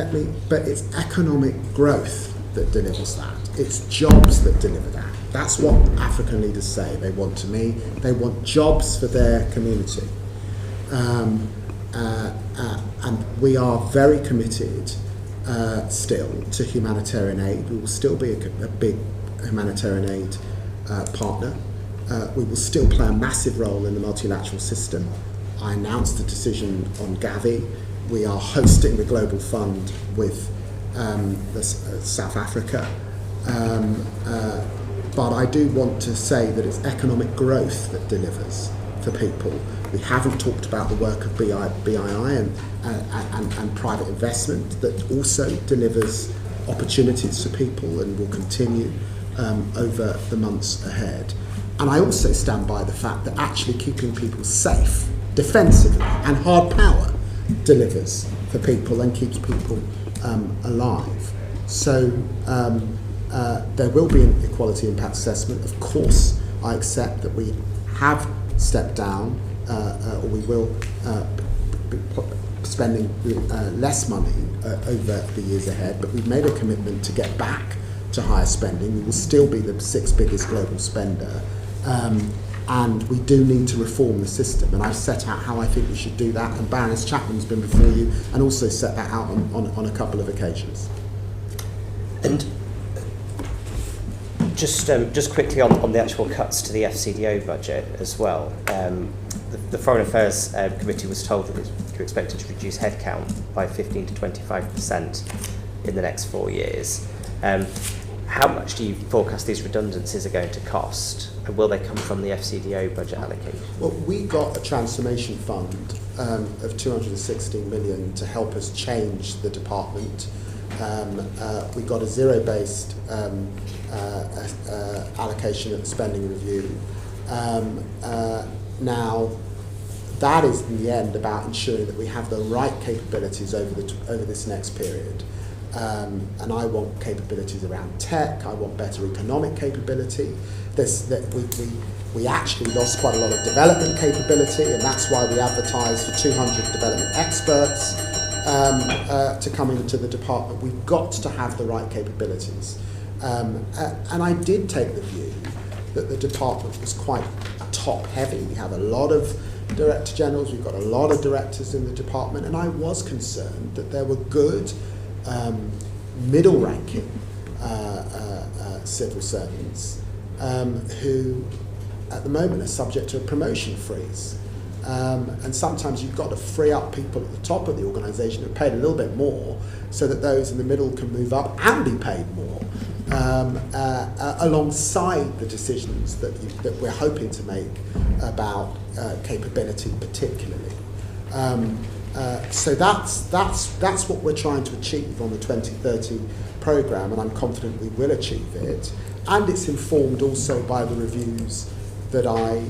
But it's economic growth that delivers that. It's jobs that deliver that. That's what African leaders say they want to me. They want jobs for their community. And we are very committed still to humanitarian aid. We will still be a big humanitarian aid partner. We will still play a massive role in the multilateral system. I announced the decision on Gavi. We are hosting the Global Fund with South Africa. But I do want to say that it's economic growth that delivers for people. We haven't talked about the work of BII and private investment that also delivers opportunities for people and will continue over the months ahead. And I also stand by the fact that actually keeping people safe, defensively, and hard power delivers for people and keeps people alive. So there will be an equality impact assessment. Of course, I accept that we have stepped down, or we will be spending less money over the years ahead, but we've made a commitment to get back to higher spending. We will still be the 6th biggest global spender, and we do need to reform the system, and I've set out how I think we should do that, and Baroness Chapman's been before you and also set that out on a couple of occasions. And just quickly on the actual cuts to the FCDO budget as well. The Foreign Affairs Committee was told that you're expected to reduce headcount by 15 to 25% in the next 4 years. How much do you forecast these redundancies are going to cost? And will they come from the FCDO budget allocation? Well, we got a transformation fund of 216 million to help us change the department. We got a zero-based allocation at the spending review. Now, that is in the end about ensuring that we have the right capabilities over this next period. And I want capabilities around tech. I want better economic capability. We actually lost quite a lot of development capability, and that's why we advertised for 200 development experts to come into the department. We've got to have the right capabilities. And I did take the view that the department was quite top-heavy. We have a lot of director generals, we've got a lot of directors in the department, and I was concerned that there were good middle-ranking civil servants who, at the moment, are subject to a promotion freeze. And sometimes you've got to free up people at the top of the organisation who are paid a little bit more so that those in the middle can move up and be paid more alongside the decisions that we're hoping to make about capability particularly. So that's what we're trying to achieve on the 2030 programme, and I'm confident we will achieve it. And it's informed also by the reviews that I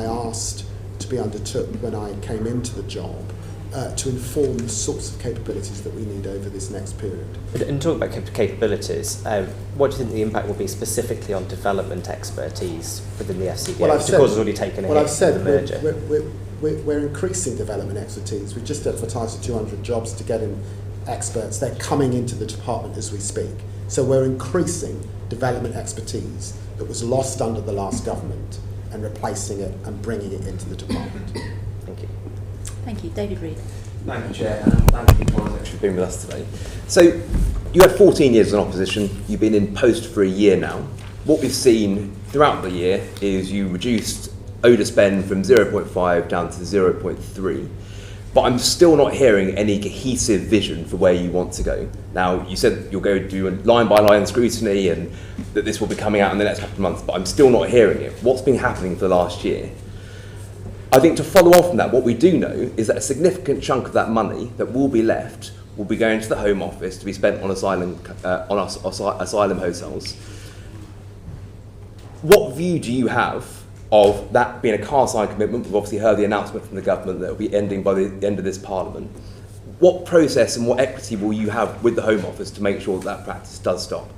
asked to be undertook when I came into the job to inform the sorts of capabilities that we need over this next period. And talking about capabilities, what do you think the impact will be specifically on development expertise within the FCDO? Well, I've said, has already taken a hit I've said with the merger. we're increasing development expertise. We've just advertised for 200 jobs to get in experts. They're coming into the department as we speak. So we're increasing development expertise that was lost under the last government and replacing it and bringing it into the department. Thank you. Thank you. David Reid. Thank you, Chair, and thank you for actually being with us today. So, you had 14 years in opposition, you've been in post for a year now. What we've seen throughout the year is you reduced ODA spend from 0.5 down to 0.3, but I'm still not hearing any cohesive vision for where you want to go. Now, you said you'll go do a line-by-line scrutiny and that this will be coming out in the next couple of months, but I'm still not hearing it. What's been happening for the last year? I think to follow on from that, what we do know is that a significant chunk of that money that will be left will be going to the Home Office to be spent on asylum hotels. What view do you have of that being a cast-iron commitment? We've obviously heard the announcement from the government that it will be ending by the end of this Parliament. What process and what equity will you have with the Home Office to make sure that practice does stop?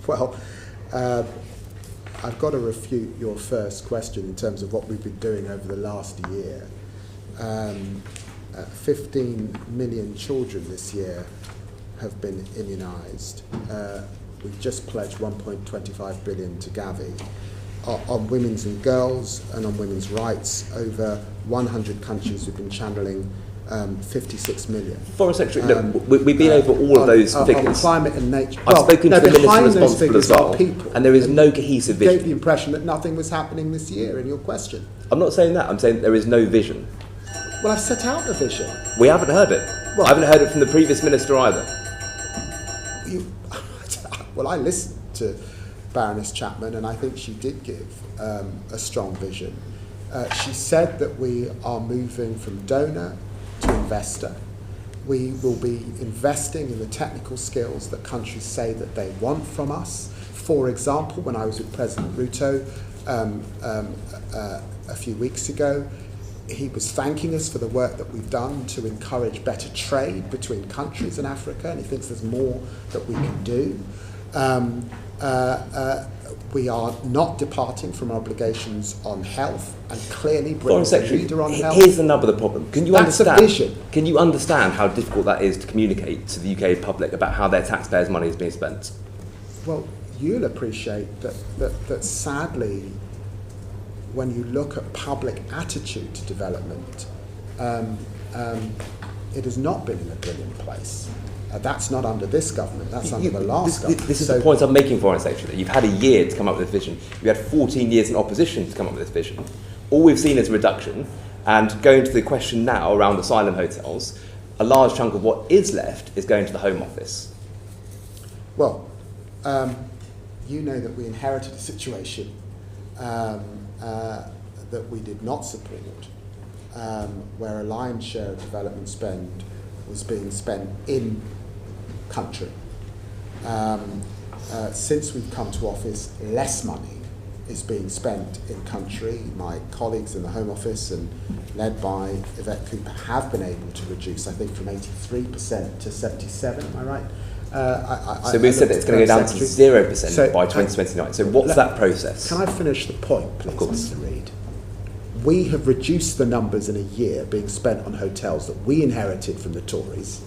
Well, I've got to refute your first question in terms of what we've been doing over the last year. 15 million children this year have been immunised. We've just pledged 1.25 billion to Gavi. On women's and girls and on women's rights, over 100 countries we've been channelling 56 million. Foreign Secretary, we've been over all of those figures. On climate and nature. I've spoken to the Minister responsible as well, people, and there is no cohesive vision. You gave the impression that nothing was happening this year in your question. I'm not saying that, I'm saying there is no vision. Well, I've set out the vision. We haven't heard it. Well, I haven't heard it from the previous Minister either. Well, I listened to Baroness Chapman, and I think she did give a strong vision. She said that we are moving from donor to investor. We will be investing in the technical skills that countries say that they want from us. For example, when I was with President Ruto a few weeks ago, he was thanking us for the work that we've done to encourage better trade between countries in Africa, and he thinks there's more that we can do. We are not departing from obligations on health, and clearly Britain's a leader on health. Here's another problem. Can you That's understand? a vision. Can you understand how difficult that is to communicate to the UK public about how their taxpayers' money is being spent? Well, you'll appreciate that sadly, when you look at public attitude to development, it has not been in a brilliant place. That's not under this government, that's under the last government. This is the point I'm making, Foreign Secretary. You've had a year to come up with this vision. You had 14 years in opposition to come up with this vision. All we've seen is a reduction, and going to the question now around asylum hotels, a large chunk of what is left is going to the Home Office. Well, you know that we inherited a situation that we did not support, where a lion's share of development spend was being spent in country. Since we've come to office, less money is being spent in country. My colleagues in the Home Office and led by Yvette Cooper have been able to reduce, I think, from 83% to 77%, am I right? So we said that it's going to go down to 0% by 2029. So what's that process? Can I finish the point, please, Of course. Mr. Reid? We have reduced the numbers in a year being spent on hotels that we inherited from the Tories.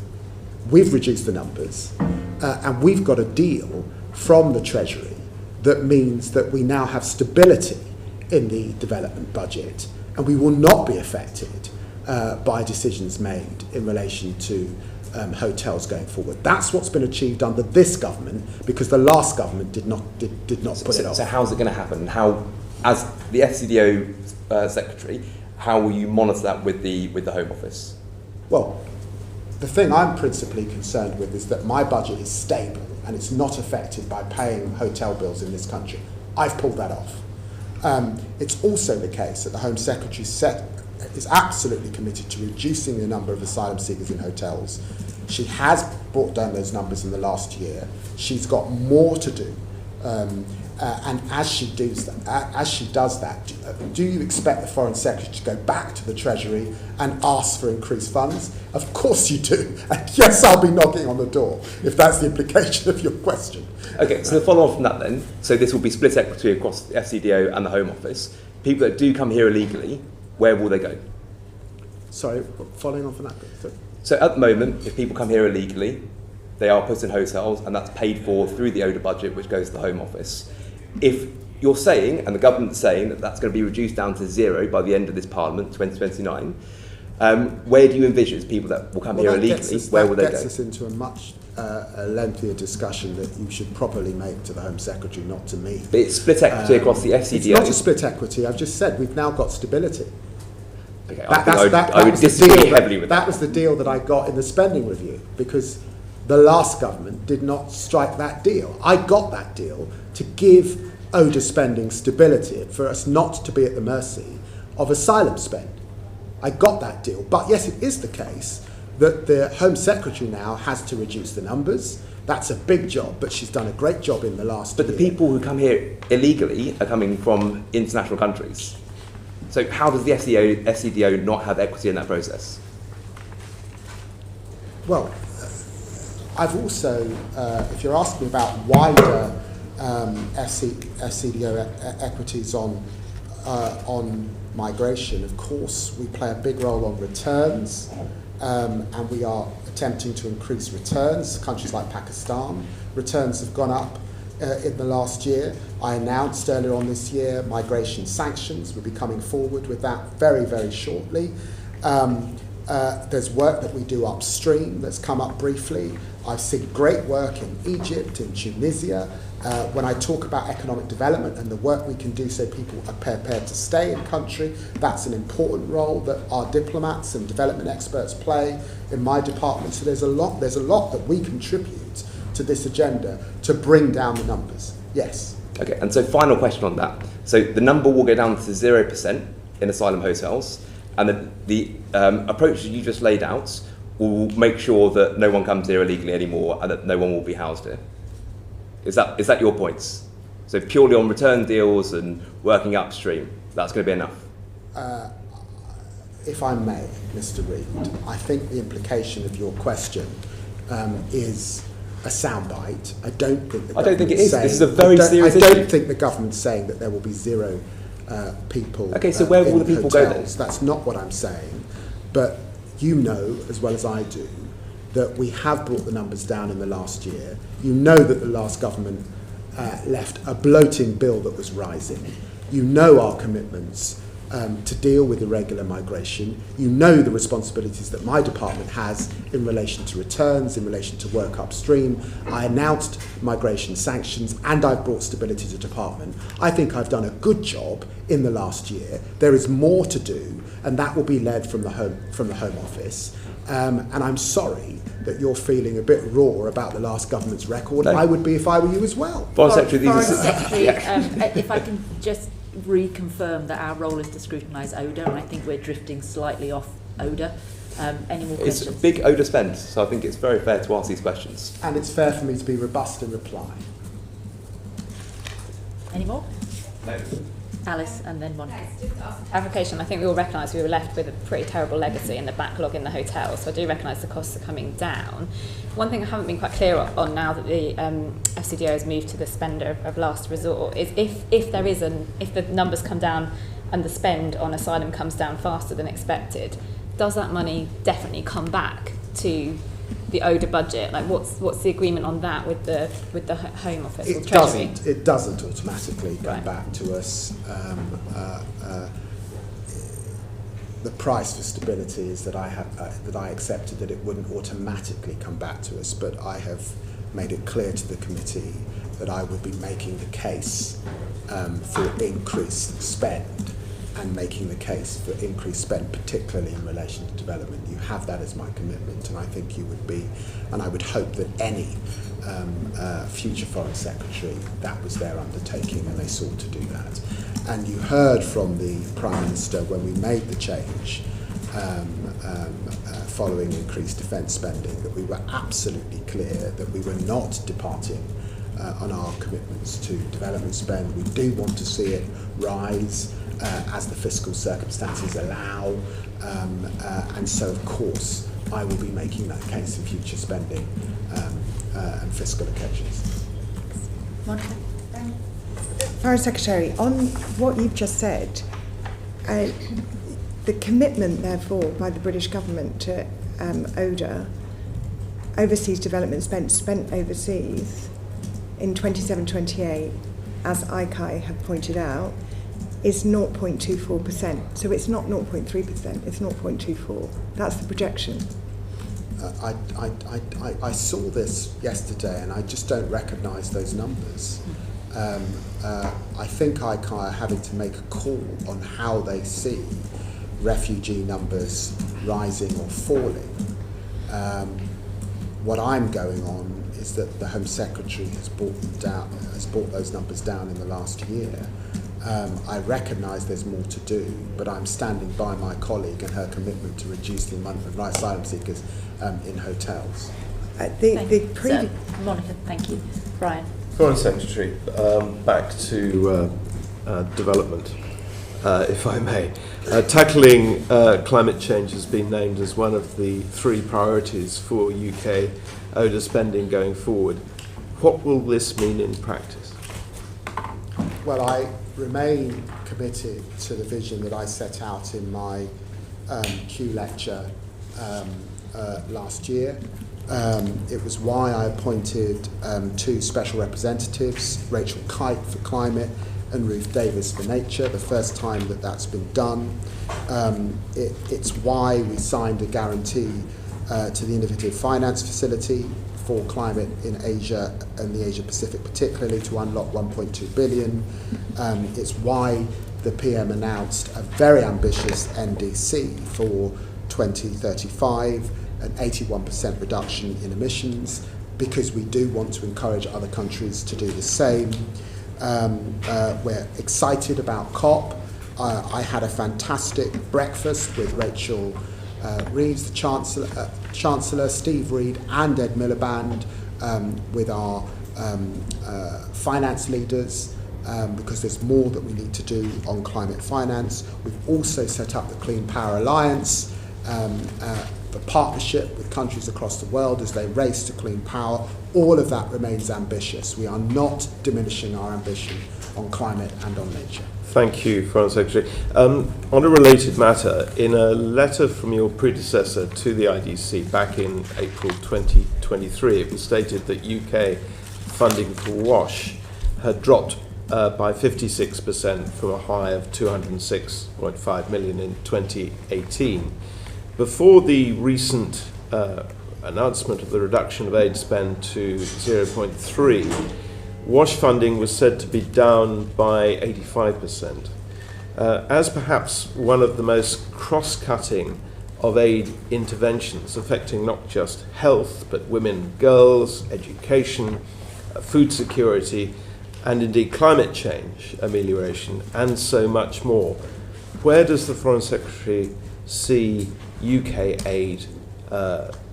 We've reduced the numbers, and we've got a deal from the Treasury that means that we now have stability in the development budget, and we will not be affected by decisions made in relation to hotels going forward. That's what's been achieved under this government, because the last government did not put it off. So how's it going to happen? How, as the FCDO secretary, how will you monitor that with the Home Office? Well, the thing I'm principally concerned with is that my budget is stable and it's not affected by paying hotel bills in this country. I've pulled that off. It's also the case that the Home Secretary is absolutely committed to reducing the number of asylum seekers in hotels. She has brought down those numbers in the last year. She's got more to do. And as she does that, do you expect the Foreign Secretary to go back to the Treasury and ask for increased funds? Of course you do. And yes, I'll be knocking on the door, if that's the implication of your question. Okay, so the follow-on from that then, so this will be split equity across the FCDO and the Home Office. People that do come here illegally, where will they go? Sorry, following on from that. So at the moment, if people come here illegally, they are put in hotels, and that's paid for through the ODA budget, which goes to the Home Office. If you're saying, and the government's saying, that that's going to be reduced down to 0 by the end of this Parliament, 2029, where do you envisage people that will come here illegally, where will they go? That gets us into a much lengthier discussion that you should probably make to the Home Secretary, not to me. But it's split equity across the FCDO. It's not a split equity. I've just said we've now got stability. Okay, I would disagree heavily with that. That was the deal that I got in the spending review, because the last government did not strike that deal. I got that deal to give ODA spending stability, for us not to be at the mercy of asylum spend. I got that deal. But yes, it is the case that the Home Secretary now has to reduce the numbers. That's a big job, but she's done a great job in the last year. But the people who come here illegally are coming from international countries. So how does the FCDO not have equity in that process? Well, I've also, if you're asking about wider FCDO equities on migration, of course we play a big role on returns, and we are attempting to increase returns. Countries like Pakistan, returns have gone up in the last year. I announced earlier on this year migration sanctions. We'll be coming forward with that very, very shortly. There's work that we do upstream that's come up briefly. I've seen great work in Egypt, in Tunisia. When I talk about economic development and the work we can do so people are prepared to stay in country, that's an important role that our diplomats and development experts play in my department. So there's a lot that we contribute to this agenda to bring down the numbers. Yes. Okay, and so final question on that. So the number will go down to 0% in asylum hotels, and the approach that you just laid out will make sure that no one comes here illegally anymore and that no one will be housed here. Is that your points? So purely on return deals and working upstream, that's going to be enough? If I may, Mr. Reid, I think the implication of your question is a soundbite. I don't think it is. This is a very serious issue. I don't think the government's saying that there will be 0 people. Okay, so where will the people go then? That's not what I'm saying. But you know as well as I do that we have brought the numbers down in the last year. You know that the last government left a bloating bill that was rising. You know our commitments to deal with irregular migration. You know the responsibilities that my department has in relation to returns, in relation to work upstream. I announced migration sanctions and I've brought stability to the department. I think I've done a good job in the last year. There is more to do, and that will be led from the Home Office. And I'm sorry that you're feeling a bit raw about the last government's record. No. I would be if I were you as well. Foreign Secretary, if I can just reconfirm that our role is to scrutinise ODA, and I think we're drifting slightly off ODA. Any more questions? It's a big ODA spend, so I think it's very fair to ask these questions. And it's fair for me to be robust in reply. Any more? Alice and then Monica. Application, I think we all recognise we were left with a pretty terrible legacy in the backlog in the hotel, so I do recognise the costs are coming down. One thing I haven't been quite clear on now that the FCDO has moved to the spender of last resort is if the numbers come down and the spend on asylum comes down faster than expected, does that money definitely come back to the ODA budget? Like, what's the agreement on that with the Home Office or Treasury? It doesn't automatically come back to us. The price for stability is that I accepted that it wouldn't automatically come back to us, but I have made it clear to the committee that I would be making the case for increased spend, and making the case for increased spend, particularly in relation to development. You have that as my commitment, and I think you would be, and I would hope that any future Foreign Secretary, that was their undertaking, and they sought to do that. And you heard from the Prime Minister when we made the change following increased defence spending that we were absolutely clear that we were not departing on our commitments to development spend. We do want to see it rise as the fiscal circumstances allow, and so of course I will be making that case in future spending and fiscal occasions. Monica? Foreign Secretary, on what you've just said, the commitment therefore by the British government to ODA, overseas development spent overseas in 27-28, as ICAI have pointed out, is 0.24%. So it's not 0.3%, it's 0.24. That's the projection. I saw this yesterday and I just don't recognise those numbers. I think ICAI are having to make a call on how they see refugee numbers rising or falling. What I'm going on is that the Home Secretary has brought those numbers down in the last year. I recognise there's more to do, but I'm standing by my colleague and her commitment to reduce the amount of asylum seekers in hotels. Monica, thank you. Brian. Foreign Secretary, back to development, if I may. Tackling climate change has been named as one of the 3 priorities for UK ODA spending going forward. What will this mean in practice? Well, I remain committed to the vision that I set out in my Q lecture last year. It was why I appointed 2 special representatives, Rachel Kite for climate and Ruth Davis for nature, the first time that that's been done. It's why we signed a guarantee to the Innovative Finance Facility for climate in Asia and the Asia Pacific particularly, to unlock 1.2 billion. It's why the PM announced a very ambitious NDC for 2035, an 81% reduction in emissions, because we do want to encourage other countries to do the same. We're excited about COP. I had a fantastic breakfast with Rachel Reeves, the Chancellor, Steve Reed and Ed Miliband, with our finance leaders, because there's more that we need to do on climate finance. We've also set up the Clean Power Alliance, the partnership with countries across the world as they race to clean power. All of that remains ambitious. We are not diminishing our ambition on climate and on nature. Thank you, Foreign Secretary. On a related matter, in a letter from your predecessor to the IDC back in April 2023, it was stated that UK funding for WASH had dropped by 56% from a high of 206.5 million in 2018. Before the recent announcement of the reduction of aid spend to 0.3, WASH funding was said to be down by 85%. As perhaps one of the most cross-cutting of aid interventions affecting not just health, but women and girls, education, food security, and indeed climate change amelioration, and so much more, where does the Foreign Secretary see UK aid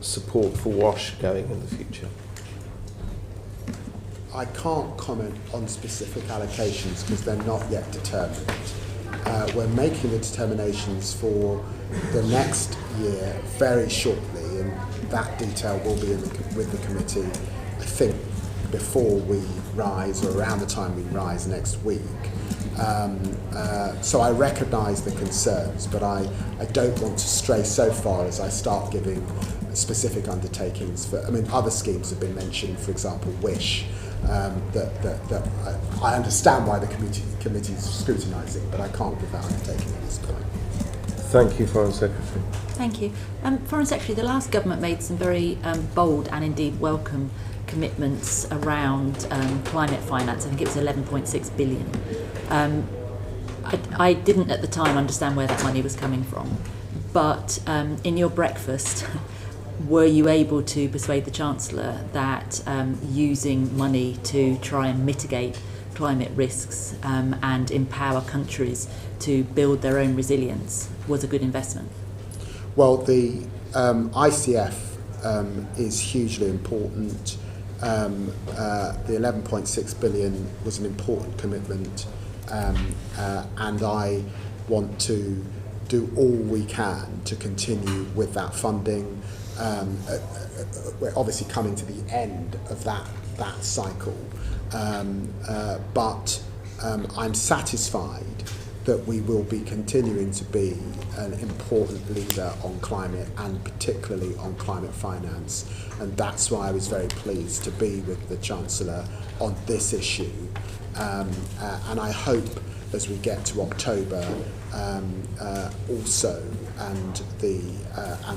support for WASH going in the future? I can't comment on specific allocations because they're not yet determined. We're making the determinations for the next year very shortly, and that detail will be with the committee, I think, before we rise or around the time we rise next week. So I recognise the concerns, but I don't want to stray so far as I start giving specific undertakings for. I mean, other schemes have been mentioned, for example, WISH. That I understand why the committee is scrutinising, but I can't give that undertaking at this point. Thank you, Foreign Secretary. Thank you. Foreign Secretary, the last government made some very bold and indeed welcome commitments around climate finance. I think it was 11.6 billion. I didn't at the time understand where that money was coming from, but in your breakfast, were you able to persuade the Chancellor that using money to try and mitigate climate risks and empower countries to build their own resilience was a good investment? Well, the ICF is hugely important. The 11.6 billion was an important commitment, and I want to do all we can to continue with that funding. We're obviously coming to the end of that cycle, but I'm satisfied that we will be continuing to be an important leader on climate, and particularly on climate finance, and that's why I was very pleased to be with the Chancellor on this issue, and I hope as we get to October also, and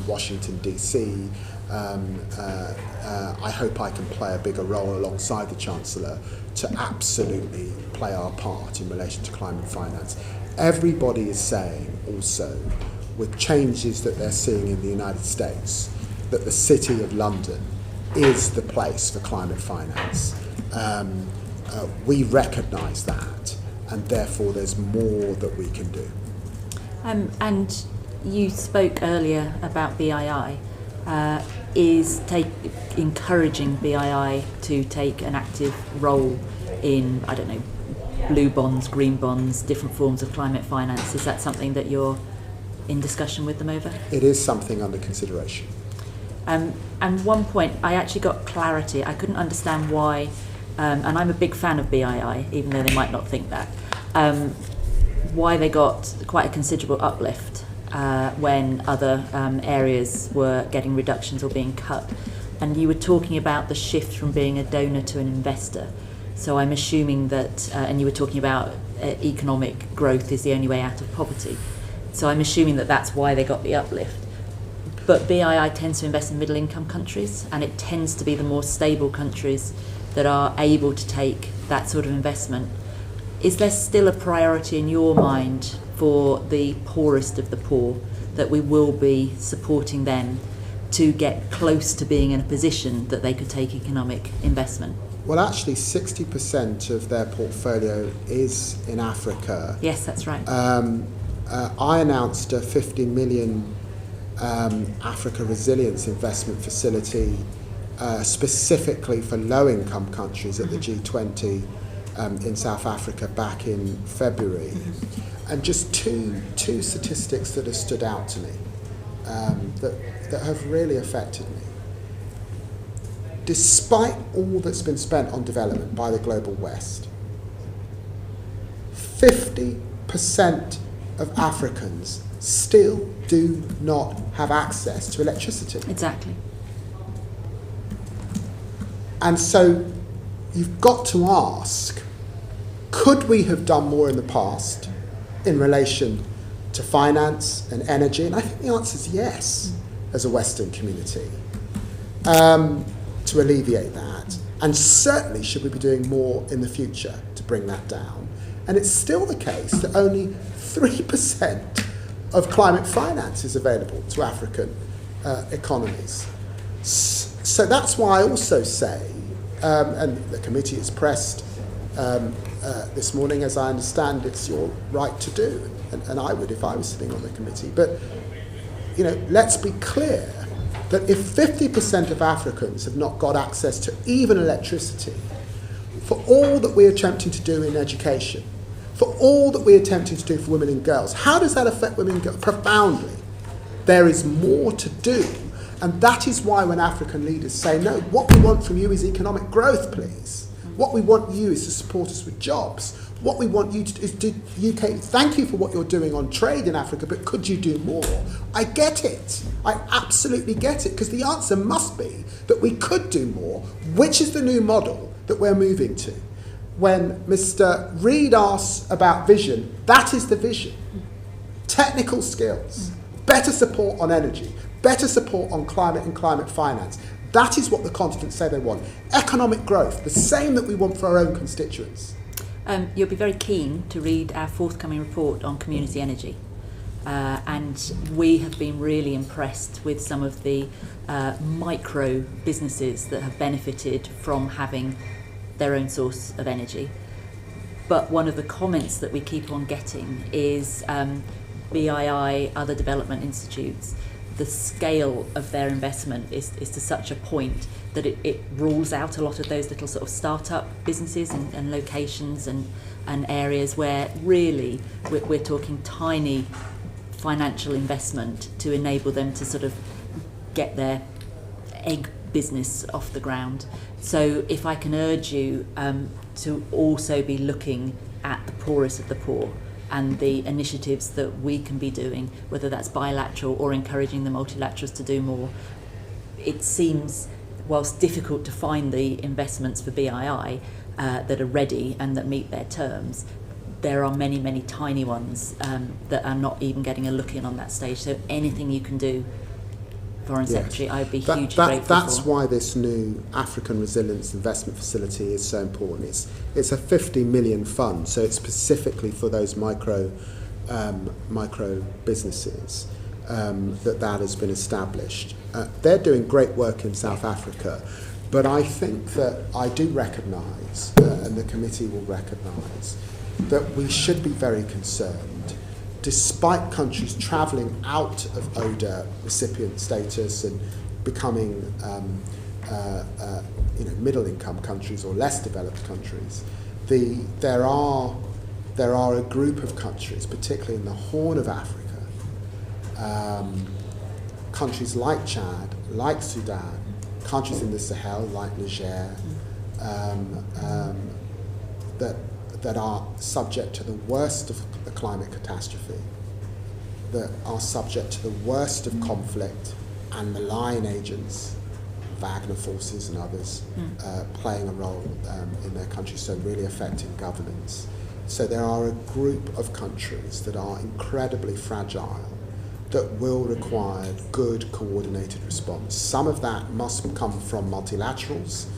Washington DC, I hope I can play a bigger role alongside the Chancellor to absolutely play our part in relation to climate finance. Everybody is saying also, with changes that they're seeing in the United States, that the City of London is the place for climate finance. We recognise that, and therefore there's more that we can do. And you spoke earlier about BII. Is encouraging BII to take an active role in, I don't know, blue bonds, green bonds, different forms of climate finance? Is that something that you're in discussion with them over? It is something under consideration. And one point, I actually got clarity. I couldn't understand why, and I'm a big fan of BII, even though they might not think that, why they got quite a considerable uplift when other areas were getting reductions or being cut. And you were talking about the shift from being a donor to an investor. So I'm assuming that, and you were talking about economic growth is the only way out of poverty. So I'm assuming that that's why they got the uplift. But BII tends to invest in middle income countries, and it tends to be the more stable countries that are able to take that sort of investment. Is there still a priority in your mind for the poorest of the poor, that we will be supporting them to get close to being in a position that they could take economic investment? Well, actually 60% of their portfolio is in Africa. Yes, that's right. I announced a 50 million Africa Resilience Investment Facility specifically for low-income countries at the G20 in South Africa back in February. And just two statistics that have stood out to me that have really affected me. Despite all that's been spent on development by the Global West, 50% of Africans still do not have access to electricity. Exactly. And so you've got to ask, could we have done more in the past in relation to finance and energy? And I think the answer is yes, as a Western community, to alleviate that. And certainly should we be doing more in the future to bring that down. And it's still the case that only 3% of climate finance is available to African economies. So that's why I also say, and the committee has pressed this morning, as I understand it's your right to do, and I would if I was sitting on the committee. But, let's be clear that if 50% of Africans have not got access to even electricity, for all that we're attempting to do in education, for all that we're attempting to do for women and girls, how does that affect women and girls? Profoundly. There is more to do, and that is why when African leaders say, no, what we want from you is economic growth, please. What we want you is to support us with jobs. What we want you to do is do UK, thank you for what you're doing on trade in Africa, but could you do more? I get it. I absolutely get it, because the answer must be that we could do more, which is the new model that we're moving to. When Mr. Reid asks about vision, that is the vision. Technical skills, better support on energy, better support on climate and climate finance. That is what the continent say they want. Economic growth, the same that we want for our own constituents. You'll be very keen to read our forthcoming report on community energy. And we have been really impressed with some of the micro businesses that have benefited from having their own source of energy. But one of the comments that we keep on getting is BII, other development institutes, the scale of their investment is to such a point that it rules out a lot of those little sort of start-up businesses and locations and areas where really we're talking tiny financial investment to enable them to sort of get their egg business off the ground. So if I can urge you to also be looking at the poorest of the poor and the initiatives that we can be doing, whether that's bilateral or encouraging the multilaterals to do more. It seems, whilst difficult to find the investments for BII that are ready and that meet their terms, there are many, many tiny ones that are not even getting a look in on that stage. So anything you can do, Foreign Secretary, I'd be hugely grateful That's for. why this new African Resilience Investment Facility is so important. It's a 50 million fund, so it's specifically for those micro businesses that has been established. They're doing great work in South Africa, but I think that I do recognise, and the committee will recognise, that we should be very concerned, despite countries travelling out of ODA recipient status and becoming middle-income countries or less developed countries, there are a group of countries, particularly in the Horn of Africa, countries like Chad, like Sudan, countries in the Sahel like Niger, that are subject to the worst of the climate catastrophe, that are subject to the worst of conflict and malign agents, Wagner forces and others, playing a role in their countries, so really affecting governance. So there are a group of countries that are incredibly fragile, that will require good coordinated response. Some of that must come from multilaterals,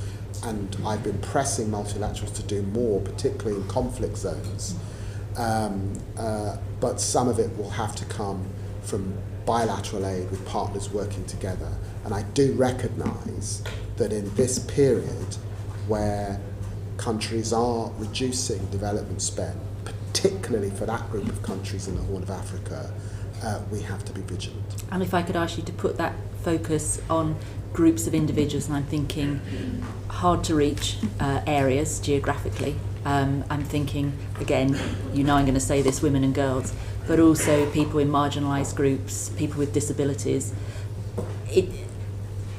and I've been pressing multilaterals to do more, particularly in conflict zones. But some of it will have to come from bilateral aid with partners working together. And I do recognise that in this period where countries are reducing development spend, particularly for that group of countries in the Horn of Africa, we have to be vigilant. And if I could ask you to put that focus on groups of individuals, and I'm thinking hard to reach areas geographically. I'm thinking, again, you know I'm going to say this, women and girls, but also people in marginalised groups, people with disabilities.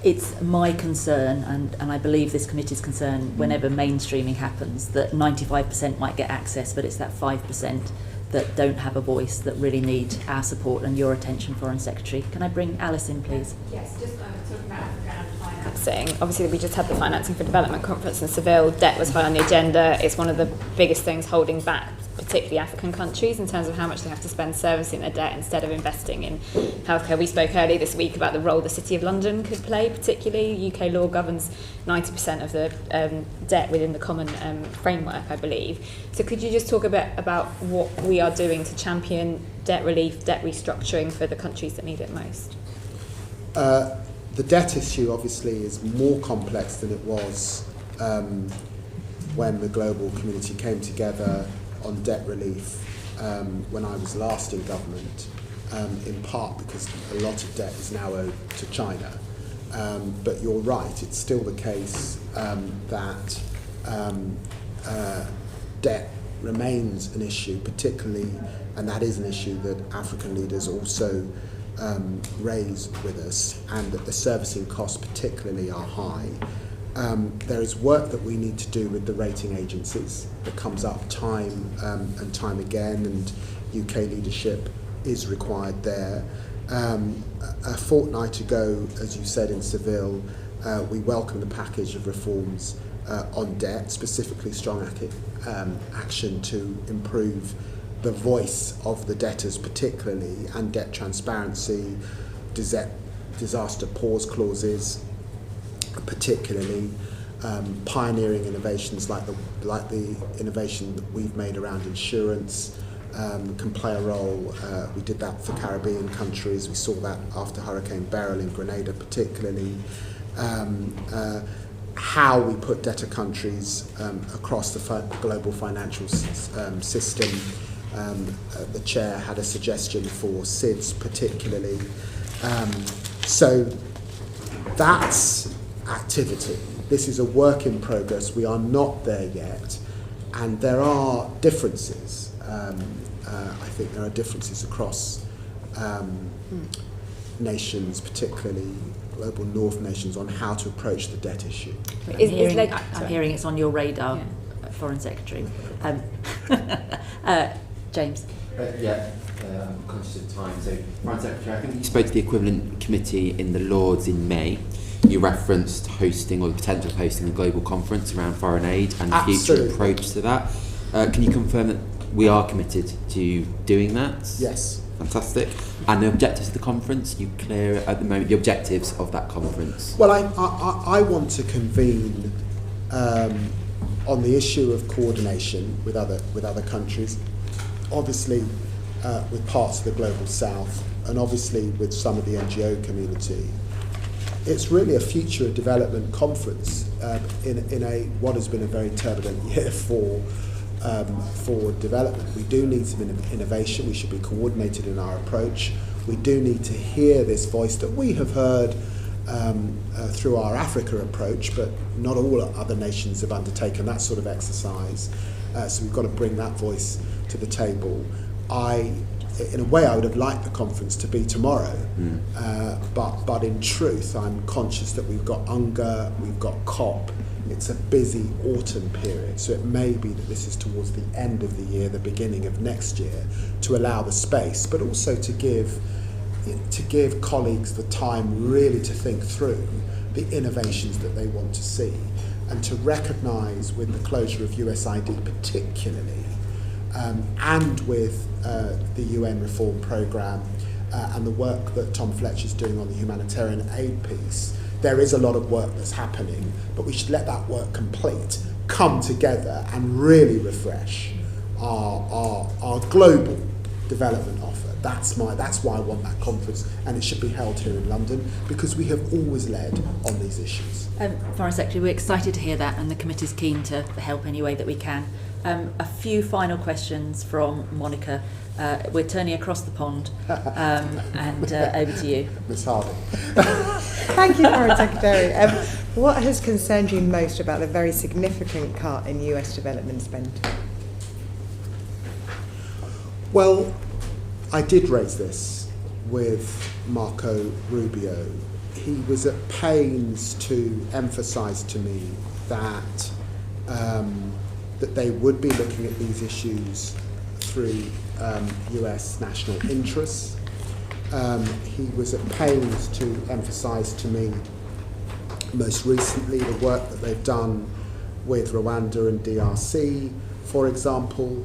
It's my concern, and I believe this committee's concern, whenever mainstreaming happens, that 95% might get access, but it's that 5% that don't have a voice that really need our support and your attention, Foreign Secretary. Can I bring Alice in, please? Yes, just talking about Africa and financing. Obviously, we just had the Financing for Development conference in Seville. Debt was high on the agenda. It's one of the biggest things holding back particularly African countries in terms of how much they have to spend servicing their debt instead of investing in healthcare. We spoke earlier this week about the role the City of London could play, particularly. UK law governs 90% of the debt within the common framework, I believe. So could you just talk a bit about what we are doing to champion debt relief, debt restructuring for the countries that need it most? The debt issue obviously is more complex than it was when the global community came together on debt relief when I was last in government, in part because a lot of debt is now owed to China. But you're right, it's still the case that debt remains an issue, particularly, and that is an issue that African leaders also raise with us, and that the servicing costs particularly are high. There is work that we need to do with the rating agencies that comes up time and time again, and UK leadership is required there. A fortnight ago, as you said, in Seville, we welcomed the package of reforms on debt, specifically strong action to improve the voice of the debtors particularly, and debt transparency, disaster pause clauses particularly, pioneering innovations like the innovation that we've made around insurance can play a role. We did that for Caribbean countries. We saw that after Hurricane Beryl in Grenada particularly. How we put debtor countries across the global financial system. The chair had a suggestion for SIDS particularly. So that's activity. This is a work in progress. We are not there yet, and there are differences. I think there are differences across nations, particularly global north nations, on how to approach the debt issue. I'm hearing it's on your radar, Foreign Secretary. James. I'm conscious of time. So, Foreign Secretary, I think you spoke to the equivalent committee in the Lords in May. You referenced hosting, or the potential of hosting, a global conference around foreign aid and the future approach to that. Can you confirm that we are committed to doing that? Yes. Fantastic. And the objectives of the conference, you clear at the moment the objectives of that conference? Well, I want to convene on the issue of coordination with other countries, obviously with parts of the global south, and obviously with some of the NGO community. It's really a future of development conference in what has been a very turbulent year for development. We do need some innovation. We should be coordinated in our approach. We do need to hear this voice that we have heard through our Africa approach, but not all other nations have undertaken that sort of exercise. So we've got to bring that voice to the table. In a way, I would have liked the conference to be tomorrow, but in truth, I'm conscious that we've got UNGA, we've got COP. It's a busy autumn period, so it may be that this is towards the end of the year, the beginning of next year, to allow the space, but also to give colleagues the time really to think through the innovations that they want to see, and to recognise, with the closure of USAID particularly, and with the UN reform programme and the work that Tom Fletcher's doing on the humanitarian aid piece, there is a lot of work that's happening, but we should let that work complete, come together and really refresh our global development offer. That's why I want that conference, and it should be held here in London, because we have always led on these issues. Foreign Secretary, we're excited to hear that, and the committee's keen to help any way that we can. A few final questions from Monica. We're turning across the pond, and over to you. Ms. Hardy. Thank you, Foreign Secretary. What has concerned you most about the very significant cut in US development spend? Well, I did raise this with Marco Rubio. He was at pains to emphasise to me that that they would be looking at these issues through US national interests. He was at pains to emphasise to me most recently the work that they've done with Rwanda and DRC, for example.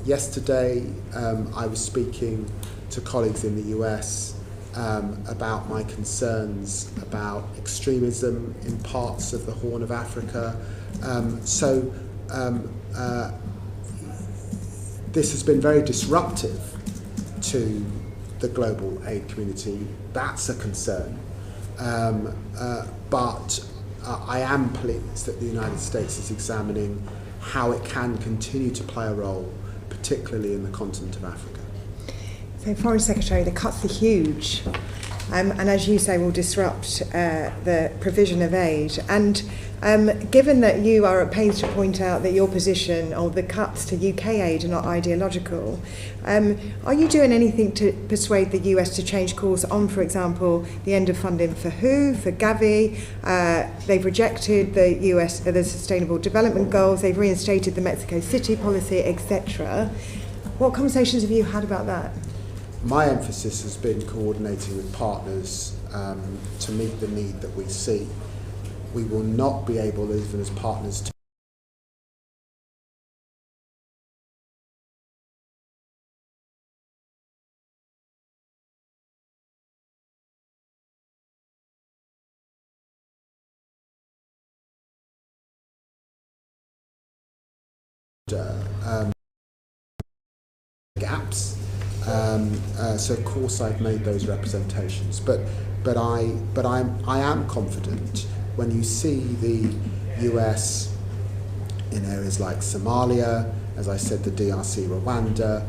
Yesterday I was speaking to colleagues in the US about my concerns about extremism in parts of the Horn of Africa. This has been very disruptive to the global aid community. That's a concern. But I am pleased that the United States is examining how it can continue to play a role, particularly in the continent of Africa. So, Foreign Secretary, the cuts are huge. and as you say, will disrupt the provision of aid. And given that you are at pains to point out that your position or the cuts to UK aid are not ideological, are you doing anything to persuade the US to change course on, for example, the end of funding for WHO, for Gavi? They've rejected the US, the Sustainable Development Goals, they've reinstated the Mexico City policy, etc. What conversations have you had about that? My emphasis has been coordinating with partners to meet the need that we see. We will not be able, even as partners, to gaps. So of course I've made those representations, but I am confident when you see the US in areas like Somalia, as I said, the DRC, Rwanda,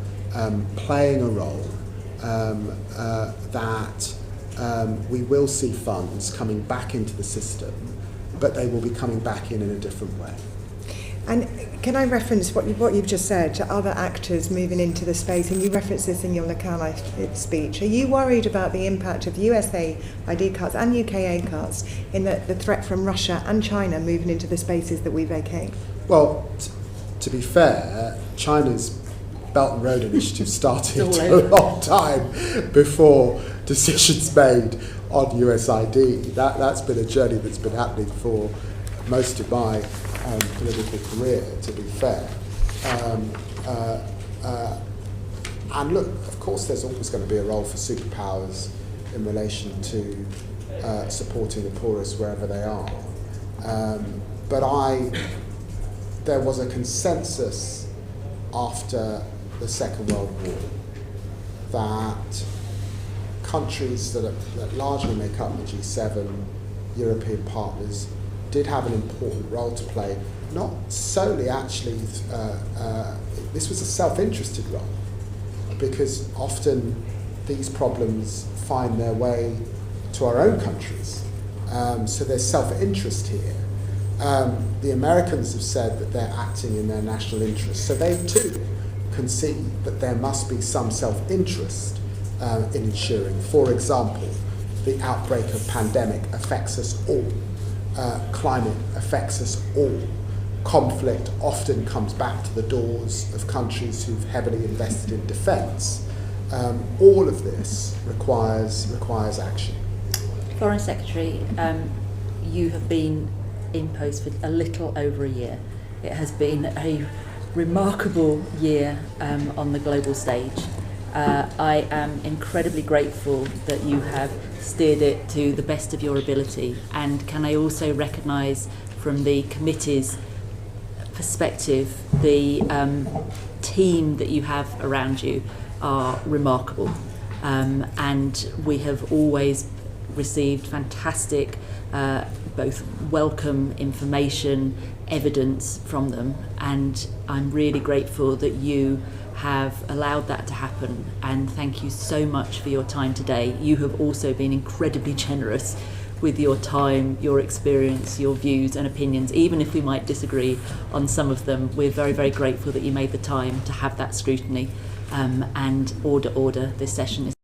playing a role, that we will see funds coming back into the system, but they will be coming back in a different way. And can I reference what you've just said to other actors moving into the space? And you referenced this in your Locale speech. Are you worried about the impact of USA ID cuts and UK aid cuts in the threat from Russia and China moving into the spaces that we vacate? Well, to be fair, China's Belt and Road Initiative started a long time before decisions made on USID. That's been a journey that's been happening for most of my political career, to be fair. And look, of course there's always going to be a role for superpowers in relation to supporting the poorest wherever they are. But there was a consensus after the Second World War that countries that largely make up the G7, European partners, did have an important role to play, not solely actually, this was a self-interested role, because often these problems find their way to our own countries. So there's self-interest here. The Americans have said that they're acting in their national interest, so they too concede that there must be some self-interest in ensuring, for example, the outbreak of pandemic affects us all. Climate affects us all. Conflict often comes back to the doors of countries who've heavily invested in defence. All of this requires action. Foreign Secretary, you have been in post for a little over a year. It has been a remarkable year on the global stage. I am incredibly grateful that you have steered it to the best of your ability, and can I also recognise from the committee's perspective the team that you have around you are remarkable, and we have always received fantastic both welcome information, evidence from them, and I'm really grateful that you have allowed that to happen, and thank you so much for your time today. You have also been incredibly generous with your time, your experience, your views and opinions. Even if we might disagree on some of them, we're very, very grateful that you made the time to have that scrutiny. And order, this session is